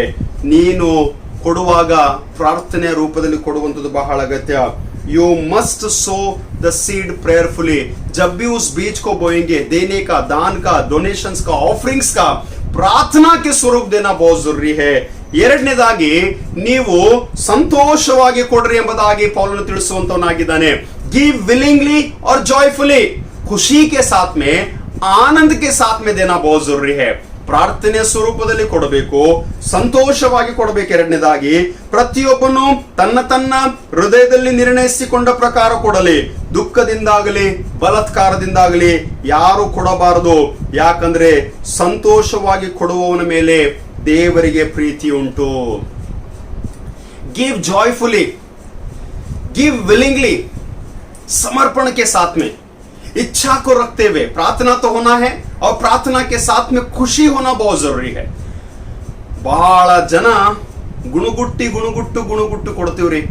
ನೀನು ಕೊಡುವಾಗ ಪ್ರಾರ್ಥನೆಯ ರೂಪದಲ್ಲಿ ಕೊಡುವಂಥದ್ದು ಬಹಳ ಅಗತ್ಯ. You must sow the seed prayerfully. जब भी उस बीज को बोएंगे, देने का, दान का, डोनेशंस का, ऑफरिंग्स का, प्रार्थना के स्वरूप देना बहुत जरूरी है. ಎರಡನೇದಾಗಿ ನೀವು ಸಂತೋಷವಾಗಿ ಕೊಡ್ರಿ ಎಂಬುದಾಗಿ ಪೌಲನು ತಿಳಿಸುವಂತವನಾಗಿದ್ದಾನೆ. ಗಿವ್ ವಿलिंगली और जॉयफुली, खुशी के साथ में, आनंद के साथ में देना बहुत जरूरी है. ಪ್ರಾರ್ಥನೆಯ ಸ್ವರೂಪದಲ್ಲಿ ಕೊಡಬೇಕು, ಸಂತೋಷವಾಗಿ ಕೊಡಬೇಕು. ಎರಡನೇದಾಗಿ ಪ್ರತಿಯೊಬ್ಬನು ತನ್ನ ಹೃದಯದಲ್ಲಿ ನಿರ್ಣಯಿಸಿಕೊಂಡ ಪ್ರಕಾರ ಕೊಡಲಿ. ದುಃಖದಿಂದಾಗಲಿ ಬಲಾತ್ಕಾರದಿಂದಾಗಲಿ ಯಾರು ಕೊಡಬಾರದು. ಯಾಕಂದ್ರೆ ಸಂತೋಷವಾಗಿ ಕೊಡುವವನ ಮೇಲೆ ದೇವರಿಗೆ ಪ್ರೀತಿ ಉಂಟು. गिव जॉयफुली, गिव विलिंगली, समर्पण के साथ में, इच्छा को रखते हुए. प्रार्थना तो होना है और प्रार्थना के साथ में खुशी होना बहुत जरूरी है. ಬಹಳ ಜನ ಗುಣಗುಟ್ಟು ಕೊಡ್ತೀವ್ರಿ.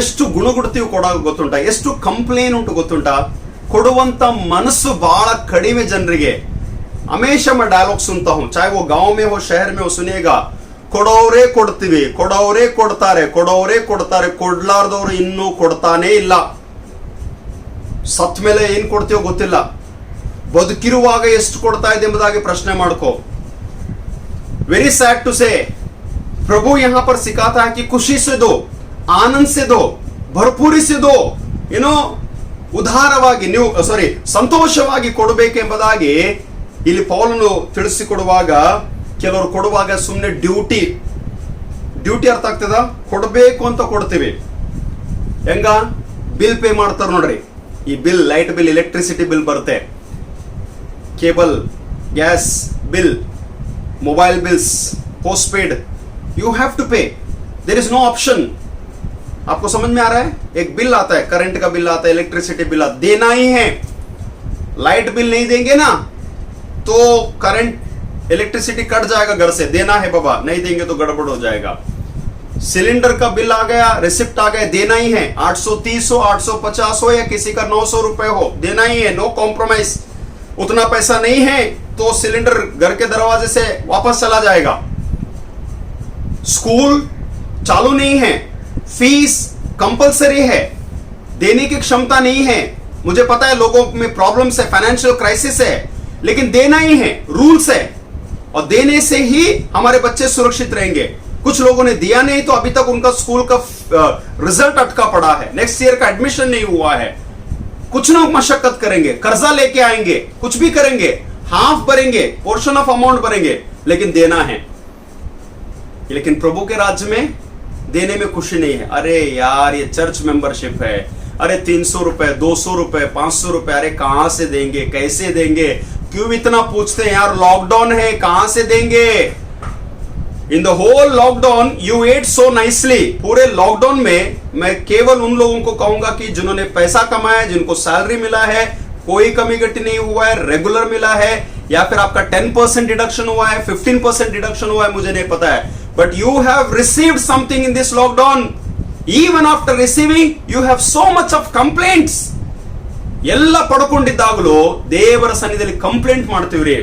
ಎಷ್ಟು ಗುಣಗುಡ್ತೀವಿ ಕೊಡೋದು ಗೊತ್ತುಂಟ, ಎಷ್ಟು ಕಂಪ್ಲೇನ್ ಉಂಟು ಗೊತ್ತುಂಟ. ಕೊಡುವಂತ ಮನಸ್ಸು ಬಹಳ ಕಡಿಮೆ ಜನರಿಗೆ. हमेशा मैं डायलॉग सुनता हूं, चाहे वो गांव में हो शहर में हो, सुनिएगा. ಕೊಡೋರೇ ಕೊಡ್ತೀವಿ, ಕೊಡೋರೇ ಕೊಡ್ತಾರೆ, ಕೊಡ್ಲಾರ್ದವ್ರು ಇನ್ನೂ ಕೊಡ್ತಾನೇ ಇಲ್ಲ. ಸತ್ ಮೇಲೆ ಏನ್ ಕೊಡ್ತೀವೋ ಗೊತ್ತಿಲ್ಲ. ಬದುಕಿರುವಾಗ ಎಷ್ಟು ಕೊಡ್ತಾ ಇದೆ ಎಂಬುದಾಗಿ ಪ್ರಶ್ನೆ ಮಾಡ್ಕೋ. ವೆರಿ सैड टू से, प्रभु यहाँ पर सिखाता है कि खुशी से दो, आनंद से दो, भरपूरी से दो. ಏನೋ ಉದಾರವಾಗಿ ನೀವು ಸಂತೋಷವಾಗಿ ಕೊಡಬೇಕೆಂಬುದಾಗಿ ಇಲ್ಲಿ ಪೌಲನು ತಿಳಿಸಿಕೊಡುವಾಗ, ಕೆಲವರು ಕೊಡುವಾಗ ಸುಮ್ಮನೆ ಡ್ಯೂಟಿ ಅರ್ಥ ಆಗ್ತದ. ಕೊಡಬೇಕು ಅಂತ ಕೊಡ್ತೀವಿ. ಹೆಂಗ ಬಿಲ್ ಪೇ ಮಾಡ್ತಾರ ನೋಡ್ರಿ. ಈ bill, light bill, electricity bill ಬರುತ್ತೆ, cable, gas bill, mobile bills, postpaid, you have to pay. There is no option. आपको समझ में आ रहा है? एक बिल आता है, करंट का बिल आता है, इलेक्ट्रिसिटी बिल आता, देना ही है. लाइट बिल नहीं देंगे ना तो करंट, इलेक्ट्रिसिटी कट जाएगा घर से. देना है बाबा, नहीं देंगे तो गड़बड़ हो जाएगा. सिलेंडर का बिल आ गया, रिसिप्ट आ गया, देना ही है. 830 हो, 850 हो, या किसी का 900 रुपए हो, देना ही है. No compromise. उतना पैसा नहीं है तो सिलेंडर घर के दरवाजे से वापस चला जाएगा. स्कूल चालू नहीं है, फीस कंपलसरी है, देने की क्षमता नहीं है. मुझे पता है लोगों में प्रॉब्लम्स है, फाइनेंशियल क्राइसिस है, लेकिन देना ही है, रूल्स है. और देने से ही हमारे बच्चे सुरक्षित रहेंगे. कुछ लोगों ने दिया नहीं तो अभी तक उनका स्कूल का रिजल्ट अटका पड़ा है, नेक्स्ट ईयर का एडमिशन नहीं हुआ है. कुछ ना मशक्कत करेंगे, कर्जा लेके आएंगे, कुछ भी करेंगे, हाफ भरेंगे, पोर्शन ऑफ अमाउंट भरेंगे, लेकिन देना है. लेकिन प्रभु के राज्य में देने में खुशी नहीं है. अरे यार ये चर्च मेंबरशिप है, अरे 300 रुपए, 200 रुपए, 500 रुपए, अरे कहां से देंगे, कैसे देंगे, क्यों इतना पूछते हैं यार. लॉकडाउन है, कहां से देंगे. In the whole lockdown you ate so nicely. पूरे लॉकडाउन में मैं केवल उन लोगों को कहूंगा कि जिन्होंने पैसा कमाया, जिनको सैलरी मिला है, कोई कमी घटी नहीं हुआ है, रेगुलर मिला है, या फिर आपका 10% डिडक्शन हुआ है, 15% डिडक्शन हुआ है, मुझे नहीं पता है, but you have received something in this lockdown. Even after receiving, you have so much of complaints. ಎಲ್ಲ ಪಡ್ಕೊಂಡಿದ್ದಾಗಲೂ ದೇವರ ಸನ್ನಿಧಿಯಲ್ಲಿ ಕಂಪ್ಲೇಂಟ್ ಮಾಡ್ತೀವ್ರಿ.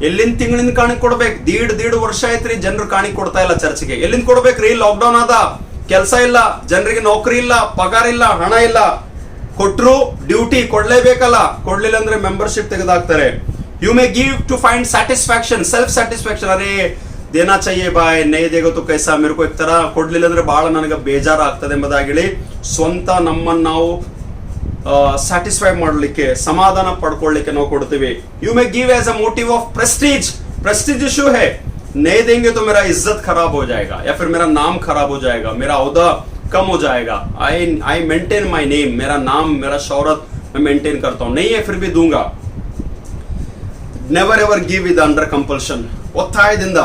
ಎಲ್ಲಿಂದ ತಿಂಗಳಿಂದ ಕಾಣಿಕೆ ಕೊಡ್ಬೇಕು? ದೀಡ್ ವರ್ಷ ಆಯ್ತ್ರಿ ಜನರು ಕಾಣಿಕೆ ಕೊಡ್ತಾ ಇಲ್ಲ ಚರ್ಚ್ಗೆ. ಎಲ್ಲಿಂದ ಕೊಡ್ಬೇಕ್ರಿ? ಲಾಕ್ಡೌನ್ ಆದ, ಕೆಲಸ ಇಲ್ಲ, ಜನರಿಗೆ ನೌಕರಿ ಇಲ್ಲ, ಪಗಾರ ಇಲ್ಲ, ಹಣ ಇಲ್ಲ. ಕೊಟ್ರು ಡ್ಯೂಟಿ ಕೊಡ್ಲೇಬೇಕಲ್ಲ, ಕೊಡ್ಲಿಲ್ಲ ಅಂದ್ರೆ ಮೆಂಬರ್ಶಿಪ್ ತೆಗೆದಾಕ್ತಾರೆ. You may give to find satisfaction, self satisfaction. ಅರೆ ದೇನಾ चाहिए ಬಾಯ್, ನೈ ದೇಗೋ ತೋ ಕೈಸಾ, ಮೇರೆ ಕೋ ಇಕ್ ತರ ಕೊಡ್ಲಿಲ್ಲ ಅಂದ್ರೆ ಬಹಳ ನನಗೆ ಬೇಜಾರ ಆಗ್ತದೆ ಎಂಬುದಾಗಿ ಸ್ವಂತ ನಮ್ಮನ್ನು ನಾವು ಸ್ಯಾಟಿಸ್ಫೈ ಮಾಡಲಿಕ್ಕೆ, ಸಮಾಧಾನ ಪಡ್ಕೊಳ್ಳಿಕ್ಕೆ ನಾವು ಕೊಡ್ತೀವಿ. You may give as a motive of prestige. Prestige issue है, नहीं देंगे तो मेरा इज्जत खराब हो जाएगा, या फिर मेरा नाम खराब हो जाएगा, मेरा औहदा कम हो जाएगा. आई मेंटेन माई नेम, मेरा नाम, मेरा शौहरत मैं मेंटेन करता हूं, नहीं है फिर भी दूंगा. Never ever give with under compulsion. ಒತ್ತಾಯದಿಂದ,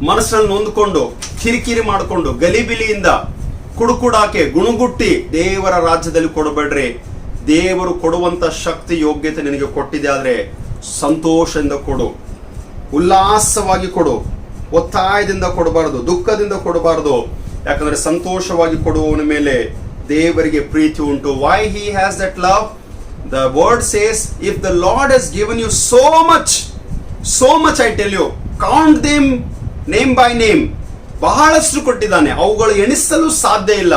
ಮನಸ್ಸನ್ನು ನೊಂದ್ಕೊಂಡು, ಕಿರಿಕಿರಿ ಮಾಡಿಕೊಂಡು, ಗಲಿಬಿಲಿಯಿಂದ, ಕುಡುಕುಡಾಕೆ, ಗುಣಗುಟ್ಟಿ ದೇವರ ರಾಜ್ಯದಲ್ಲಿ ಕೊಡಬೇಡ್ರಿ. ದೇವರು ಕೊಡುವಂತ ಶಕ್ತಿ, ಯೋಗ್ಯತೆ ನಿನಗೆ ಕೊಟ್ಟಿದೆ, ಆದ್ರೆ ಸಂತೋಷದಿಂದ ಕೊಡು, ಉಲ್ಲಾಸವಾಗಿ ಕೊಡು. ಒತ್ತಾಯದಿಂದ ಕೊಡಬಾರದು, ದುಃಖದಿಂದ ಕೊಡಬಾರದು. ಯಾಕಂದ್ರೆ ಸಂತೋಷವಾಗಿ ಕೊಡುವವನ ಮೇಲೆ ದೇವರಿಗೆ ಪ್ರೀತಿ ಉಂಟು. Why he has that love? The word says, if the Lord has given you so much, I tell you, count them name by name. ಬಹಳಷ್ಟು ಕೊಟ್ಟಿದ್ದಾನೆ, ಅವುಗಳು ಎಣಿಸಲು ಸಾಧ್ಯ ಇಲ್ಲ.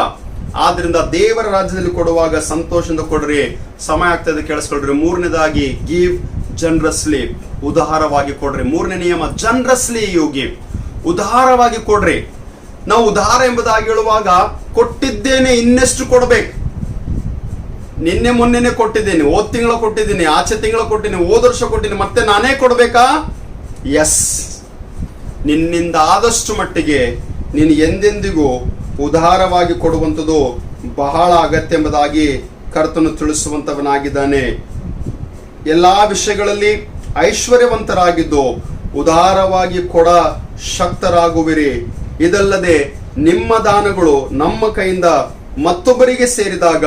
ಆದ್ರಿಂದ ದೇವರ ರಾಜ್ಯದಲ್ಲಿ ಕೊಡುವಾಗ ಸಂತೋಷದಿಂದ ಕೊಡ್ರಿ. ಸಮಯ ಆಗ್ತದೆ, ಕೇಳಿಸ್ಕೊಳ್ರಿ. ಮೂರನೇದಾಗಿ, ಗಿವ್ ಜನರಸ್ಲಿ, ಉದಾರವಾಗಿ ಕೊಡ್ರಿ. ಮೂರನೇ ನಿಯಮ, ಜನರಸ್ಲಿ ಯು ಗಿವ್, ಉದಾರವಾಗಿ ಕೊಡ್ರಿ. ನಾವು ಉದಾರ ಎಂಬುದಾಗಿ ಹೇಳುವಾಗ ಕೊಟ್ಟಿದ್ದೇನೆ ಇನ್ನೆಷ್ಟು ಕೊಡ್ಬೇಕು. ನಿನ್ನೆ ಮೊನ್ನೆನೆ ಕೊಟ್ಟಿದ್ದೀನಿ, ಹೋದ ತಿಂಗಳ ಕೊಟ್ಟಿದ್ದೀನಿ, ಆಚೆ ತಿಂಗಳ ಕೊಟ್ಟಿದ್ದೀನಿ, ಹೋದ ವರ್ಷ ಕೊಟ್ಟಿದ್ದೀನಿ, ಮತ್ತೆ ನಾನೇ ಕೊಡ್ಬೇಕಾ? ಎಸ್, ನಿನ್ನಿಂದ ಆದಷ್ಟು ಮಟ್ಟಿಗೆ ನೀನು ಎಂದೆಂದಿಗೂ ಉದಾರವಾಗಿ ಕೊಡುವಂಥದ್ದು ಬಹಳ ಅಗತ್ಯ ಎಂಬುದಾಗಿ ಕರ್ತನು ತಿಳಿಸುವಂತವನಾಗಿದ್ದಾನೆ. ಎಲ್ಲಾ ವಿಷಯಗಳಲ್ಲಿ ಐಶ್ವರ್ಯವಂತರಾಗಿದ್ದು ಉದಾರವಾಗಿ ಕೊಡ ಶಕ್ತರಾಗುವಿರಿ. ಇದಲ್ಲದೆ ನಿಮ್ಮ ದಾನಗಳು ನಮ್ಮ ಕೈಯಿಂದ ಮತ್ತೊಬ್ಬರಿಗೆ ಸೇರಿದಾಗ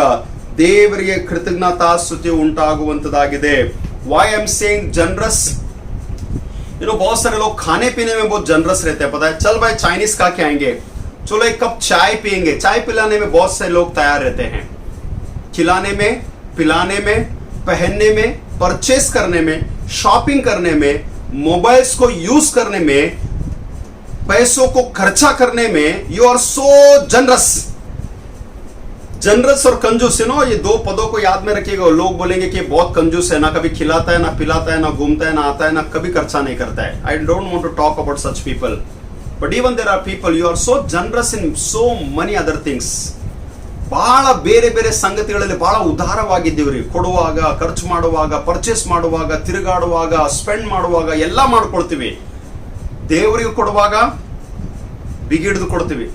ದೇವರಿಗೆ ಕೃತಜ್ಞತಾಸ್ತುತಿ ಉಂಟಾಗುವಂತದಾಗಿದೆ. Why I'm saying generous? बहुत सारे लोग खाने पीने में बहुत जनरस रहते हैं. पता है, चल भाई चाइनीज खा के आएंगे, चलो एक कप चाय पियेंगे. चाय पिलाने में बहुत सारे लोग तैयार रहते हैं. खिलाने में, पिलाने में, पहनने में, परचेस करने में, शॉपिंग करने में, मोबाइल्स को यूज करने में, पैसों को खर्चा करने में you are so generous. Generous और कंजूस, ये दो पदों को याद में रखिएगा. लोग बोलेंगे कि बहुत कंजूस है, ना कभी खिलाता है, ना पिलाता है, ना घूमता है, ना आता है, ना कभी खर्चा नहीं करता है. I don't want to talk about such people, but even there are people you are so generous in so many other things. ಬಹಳ ಬೇರೆ ಬೇರೆ ಸಂಗತಿಗಳಲ್ಲಿ ಬಹಳ ಉದಾರವಾಗಿದ್ದೀವ್ರಿ. ಕೊಡುವಾಗ, ಖರ್ಚು ಮಾಡುವಾಗ, ಪರ್ಚೇಸ್ ಮಾಡುವಾಗ, ತಿರುಗಾಡುವಾಗ, ಸ್ಪೆಂಡ್ ಮಾಡುವಾಗ ಎಲ್ಲ ಮಾಡ್ಕೊಳ್ತೀವಿ. ದೇವರಿಗೆ ಕೊಡುವಾಗ ಬಿಗಿಡಿದು ಕೊಡ್ತೀವಿ,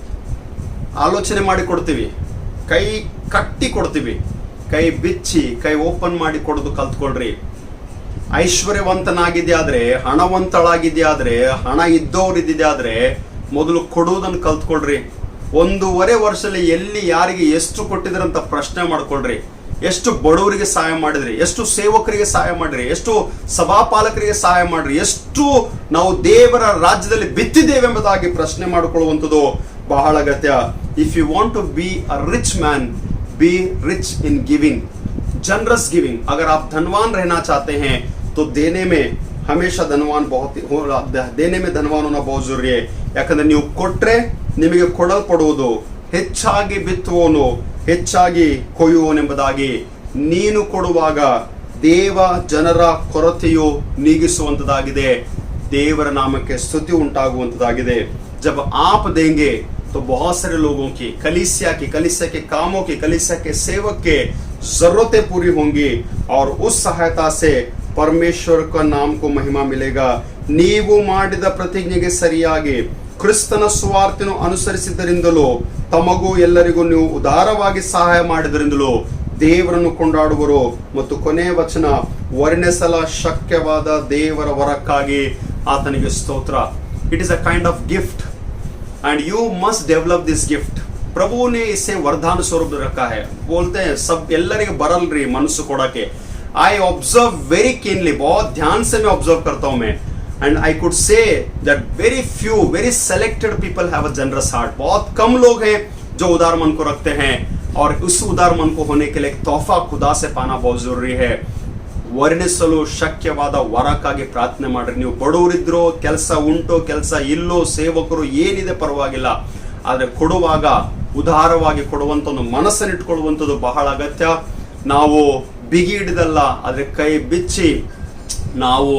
ಆಲೋಚನೆ ಮಾಡಿ ಕೊಡ್ತೀವಿ, ಕೈ ಕಟ್ಟಿ ಕೊಡ್ತೀವಿ. ಕೈ ಬಿಚ್ಚಿ, ಕೈ ಓಪನ್ ಮಾಡಿ ಕೊಡೋದು ಕಲ್ತ್ಕೊಳ್ರಿ. ಐಶ್ವರ್ಯವಂತನಾಗಿದ್ದೆ ಆದ್ರೆ, ಹಣವಂತಳಾಗಿದ್ದೆ ಆದ್ರೆ, ಹಣ ಇದ್ದವ್ರಿದ್ದೆ ಆದ್ರೆ ಮೊದಲು ಕೊಡುವುದನ್ನು ಕಲ್ತ್ಕೊಳ್ರಿ. 1.5 ವರ್ಷದಲ್ಲಿ ಎಲ್ಲಿ ಯಾರಿಗೆ ಎಷ್ಟು ಕೊಟ್ಟಿದ್ರಂತ ಪ್ರಶ್ನೆ ಮಾಡ್ಕೊಳ್ರಿ. ಎಷ್ಟು ಬಡವರಿಗೆ ಸಹಾಯ ಮಾಡಿದ್ರಿ, ಎಷ್ಟು ಸೇವಕರಿಗೆ ಸಹಾಯ ಮಾಡ್ರಿ, ಎಷ್ಟು ಸಭಾಪಾಲಕರಿಗೆ ಸಹಾಯ ಮಾಡ್ರಿ, ಎಷ್ಟು ನಾವು ದೇವರ ರಾಜ್ಯದಲ್ಲಿ ಬಿತ್ತಿದ್ದೇವೆ ಎಂಬುದಾಗಿ ಪ್ರಶ್ನೆ ಮಾಡಿಕೊಳ್ಳುವಂಥದ್ದು ಬಹಳ ಅಗತ್ಯ. If you want to be a rich man, be rich in giving, generous giving. अगर आप धनवान रहना चाहते हैं तो देने में हमेशा धनवान देने में धनवान होना बहुत जरूरी है. ಯಾಕಂದ್ರೆ ನೀವು ಕೊಟ್ರೆ ನಿಮಗೆ ಕೊಡಲ್ಪಡುವುದು. ಹೆಚ್ಚಾಗಿ ಬಿತ್ತುವವನು ಹೆಚ್ಚಾಗಿ ಕೊಯ್ಯುವನೆಂಬುದಾಗಿ. ನೀನು ಕೊಡುವಾಗ ದೇವ ಜನರ ಕೊರತೆಯು ನೀಗಿಸುವಂತದಾಗಿದೆ. ದೇವರ ನಾಮಕ್ಕೆ ಸ್ತುತಿ ಉಂಟಾಗುವಂತದಾಗಿದೆ. जब आप देंगे तो बहुत सारे लोगों की, कलीसिया के कामों की, कलीसिया के सेवक के जरूरतें पूरी होंगी और उस सहायता से परमेश्वर का नाम को महिमा मिलेगा. ನೀವು ಮಾಡಿದ ಪ್ರತಿಜ್ಞೆಗೆ ಸರಿಯಾಗಿ ಕ್ರಿಸ್ತನ ಸುವಾರ್ತೆಯನ್ನು ಅನುಸರಿಸಿದ್ದರಿಂದಲೂ ತಮಗೂ ಎಲ್ಲರಿಗೂ ನೀವು ಉದಾರವಾಗಿ ಸಹಾಯ ಮಾಡಿದರಿಂದಲೂ ದೇವರನ್ನು ಕೊಂಡಾಡುವರು. ಮತ್ತು ಕೊನೆಯ ವಚನ, ವರ್ಣಿಸಲ ಶಕ್ಯವಾದ ದೇವರ ವರಕ್ಕಾಗಿ ಆತನಿಗೆ ಸ್ತೋತ್ರ. It is a kind of gift and you must develop this gift. प्रभु ने इसे वरदान स्वरूप रखा है. बोलते हैं सब ಎಲ್ಲರಿಗೆ ಬರಲ್ರಿ ಮನಸ್ಸು ಕೊಡಕ್ಕೆ. आई ऑब्जर्व वेरी कीनली, बहुत ध्यान से मैं ऑब्जर्व करता हूं मैं, and I could say that very few, very selected people have a generous heart. बहुत कम लोग हैं जो उदार मन को रखते हैं, और उस उदार मन को होने के लिए एक तोहफा खुदा से पाना बहुत जरूरी है. ವರ್ಣಿಸಲು ಶಕ್ಯವಾದ ವರಕ್ಕಾಗಿ ಪ್ರಾರ್ಥನೆ ಮಾಡ್ರಿ. ನೀವು ಬಡವರಿದ್ರು, ಕೆಲಸ ಉಂಟು, ಕೆಲಸ ಇಲ್ಲೋ, ಸೇವಕರು ಏನಿದೆ ಪರವಾಗಿಲ್ಲ, ಆದ್ರೆ ಕೊಡುವಾಗ ಉದಾರವಾಗಿ ಕೊಡುವಂತ ಒಂದು ಮನಸ್ಸನ್ನಿಟ್ಕೊಳ್ಳುವಂಥದ್ದು ಬಹಳ ಅಗತ್ಯ. ನಾವು ಬಿಗಿ ಹಿಡಿದಲ್ಲ, ಆದ್ರೆ ಕೈ ಬಿಚ್ಚಿ ನಾವು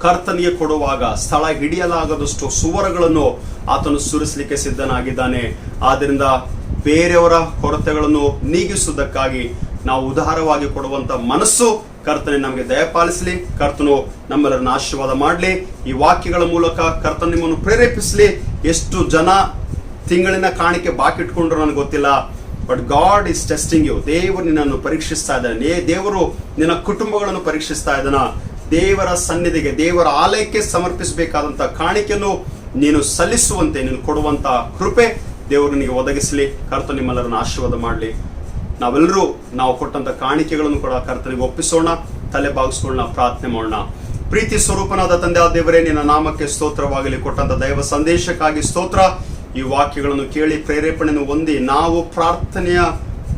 ಕರ್ತನಿಗೆ ಕೊಡುವಾಗ ಸ್ಥಳ ಹಿಡಿಯಲಾಗದಷ್ಟು ಸುವರಗಳನ್ನು ಆತನು ಸುರಿಸಲಿಕ್ಕೆ ಸಿದ್ಧನಾಗಿದ್ದಾನೆ. ಆದ್ದರಿಂದ ಬೇರೆಯವರ ಕೊರತೆಗಳನ್ನು ನೀಗಿಸುವುದಕ್ಕಾಗಿ ನಾವು ಉದಾರವಾಗಿ ಕೊಡುವಂತ ಮನಸ್ಸು ಕರ್ತನೆ ನಮಗೆ ದಯಪಾಲಿಸಲಿ. ಕರ್ತನು ನಮ್ಮೆಲ್ಲರನ್ನ ಆಶೀರ್ವಾದ ಮಾಡಲಿ. ಈ ವಾಕ್ಯಗಳ ಮೂಲಕ ಕರ್ತನ ನಿಮ್ಮನ್ನು ಪ್ರೇರೇಪಿಸಲಿ. ಎಷ್ಟು ಜನ ತಿಂಗಳಿನ ಕಾಣಿಕೆ ಬಾಕಿ ಇಟ್ಕೊಂಡ್ರು ನನಗೆ ಗೊತ್ತಿಲ್ಲ, but God is testing you. ದೇವರು ನಿನ್ನನ್ನು ಪರೀಕ್ಷಿಸ್ತಾ ಇದ್ದಾನೆ. ದೇವರು ನಿನ್ನ ಕುಟುಂಬಗಳನ್ನು ಪರೀಕ್ಷಿಸ್ತಾ ಇದ್ದಾನ. ದೇವರ ಸನ್ನಿಧಿಗೆ, ದೇವರ ಆಲಯಕ್ಕೆ ಸಮರ್ಪಿಸಬೇಕಾದಂತ ಕಾಣಿಕೆಯನ್ನು ನೀನು ಸಲ್ಲಿಸುವಂತೆ, ನೀನು ಕೊಡುವಂತ ಕೃಪೆ ದೇವರು ನಿನಗೆ ಒದಗಿಸಲಿ. ಕರ್ತನು ನಿಮ್ಮೆಲ್ಲರನ್ನ ಆಶೀರ್ವಾದ ಮಾಡಲಿ. ನಾವೆಲ್ಲರೂ ನಾವು ಕೊಟ್ಟಂತ ಕಾಣಿಕೆಗಳನ್ನು ಕೂಡ ಕರ್ತನಿಗೆ ಒಪ್ಪಿಸೋಣ. ತಲೆ ಬಾಗಿಸ್ಕೊಳ್ಳೋಣ, ಪ್ರಾರ್ಥನೆ ಮಾಡೋಣ. ಪ್ರೀತಿ ಸ್ವರೂಪನಾದ ತಂದೆ ದೇವರೇ, ನಿನ್ನ ನಾಮಕ್ಕೆ ಸ್ತೋತ್ರವಾಗಲಿ. ಕೊಟ್ಟಂತ ದೈವ ಸಂದೇಶಕ್ಕಾಗಿ ಸ್ತೋತ್ರ. ಈ ವಾಕ್ಯಗಳನ್ನು ಕೇಳಿ ಪ್ರೇರೇಪಣೆಯನ್ನು ಹೊಂದಿ ನಾವು ಪ್ರಾರ್ಥನೆಯ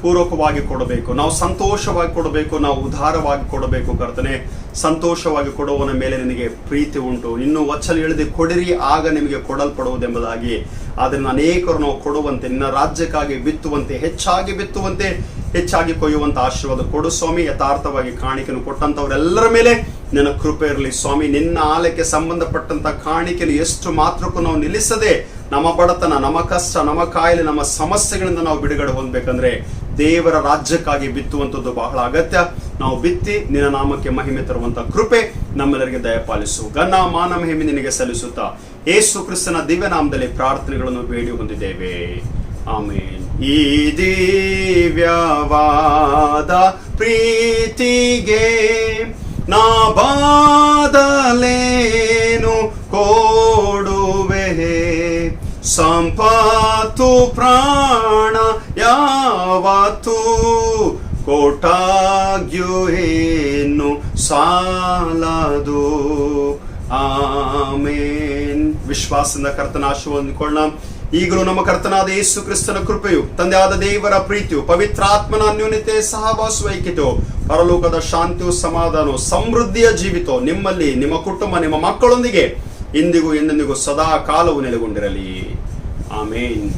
ಪೂರ್ವಕವಾಗಿ ಕೊಡಬೇಕು, ನಾವು ಸಂತೋಷವಾಗಿ ಕೊಡಬೇಕು, ನಾವು ಉದಾರವಾಗಿ ಕೊಡಬೇಕು. ಕರ್ತನೆ, ಸಂತೋಷವಾಗಿ ಕೊಡುವವನ ಮೇಲೆ ನಿನಗೆ ಪ್ರೀತಿ ಉಂಟು. ಇನ್ನು ವಚನ ಹೇಳಿದೆ, ಕೊಡಿರಿ ಆಗ ನಿಮಗೆ ಕೊಡಲ್ಪಡುವುದೆಂಬುದಾಗಿ. ಆದ್ದರಿಂದ ಅನೇಕರು ನಾವು ಕೊಡುವಂತೆ, ನಿನ್ನ ರಾಜ್ಯಕ್ಕಾಗಿ ಬಿತ್ತುವಂತೆ, ಹೆಚ್ಚಾಗಿ ಬಿತ್ತುವಂತೆ, ಹೆಚ್ಚಾಗಿ ಕೊಯ್ಯುವಂತ ಆಶೀರ್ವಾದ ಕೊಡು ಸ್ವಾಮಿ. ಯಥಾರ್ಥವಾಗಿ ಕಾಣಿಕೆಯನ್ನು ಕೊಟ್ಟಂತವರೆಲ್ಲರ ಮೇಲೆ ನಿನ್ನ ಕೃಪೆ ಇರಲಿ ಸ್ವಾಮಿ. ನಿನ್ನ ಆಲಯಕ್ಕೆ ಸಂಬಂಧಪಟ್ಟಂತ ಕಾಣಿಕೆಯನ್ನು ಎಷ್ಟು ಮಾತ್ರಕ್ಕೂ ನಾವು ನಿಲ್ಲಿಸದೆ ನಮ್ಮ ಬಡತನ, ನಮ್ಮ ಕಷ್ಟ, ನಮ್ಮ ಕಾಯಿಲೆ, ನಮ್ಮ ಸಮಸ್ಯೆಗಳಿಂದ ನಾವು ಬಿಡುಗಡೆ ಹೊಂದಬೇಕಂದ್ರೆ ದೇವರ ರಾಜ್ಯಕ್ಕಾಗಿ ಬಿತ್ತುವಂಥದ್ದು ಬಹಳ ಅಗತ್ಯ. ನಾವು ಬಿತ್ತಿ ನಿನ್ನ ನಾಮಕ್ಕೆ ಮಹಿಮೆ ತರುವಂತ ಕೃಪೆ ನಮ್ಮೆಲ್ಲರಿಗೆ ದಯಪಾಲಿಸು. ಘನ ಮಾನ ಮಹಿಮೆ ನಿನಗೆ ಸಲ್ಲಿಸುತ್ತಾ ಯೇಸು ಕ್ರಿಸ್ತನ ದಿವ್ಯ ನಾಮದಲ್ಲಿ ಪ್ರಾರ್ಥನೆಗಳನ್ನು ಬೇಡಿ ಹೊಂದಿದ್ದೇವೆ. ಆಮೇನ್. ಈ ದಿವ್ಯವಾದ ಪ್ರೀತಿಗೆ ನಾ ಬಾದಲೇನು ಕೊಡುವೆ, ಸಂಪತ್ತು ಪ್ರಾಣ ಯಾವತ್ತು ಕೊಟ್ಟಾಗ್ಯೂ ಏನು ಸಾಲದು. ಆಮೇನ್. ವಿಶ್ವಾಸದಿಂದ ಕರ್ತನ ಆಶೀರ್ವಾದ ಹೊಂದಿಕೊಳ್ಳೋಣ. ಈಗಲೂ ನಮ್ಮ ಕರ್ತನಾದ ಯೇಸು ಕ್ರಿಸ್ತನ ಕೃಪೆಯು, ತಂದೆಯಾದ ದೇವರ ಪ್ರೀತಿಯು, ಪವಿತ್ರಾತ್ಮನ ಅನ್ಯೋನ್ಯತೆ, ಸಹವಾಸ ಐಕ್ಯತೆಯು, ಪರಲೋಕದ ಶಾಂತಿಯು, ಸಮಾಧಾನವು, ಸಮೃದ್ಧಿಯ ಜೀವಿತವು ನಿಮ್ಮಲ್ಲಿ, ನಿಮ್ಮ ಕುಟುಂಬ, ನಿಮ್ಮ ಮಕ್ಕಳೊಂದಿಗೆ ಇಂದಿಗೂ ಎಂದೆಂದಿಗೂ ಸದಾ ಕಾಲವು ನೆಲೆಗೊಂಡಿರಲಿ. ಆಮೇನ್.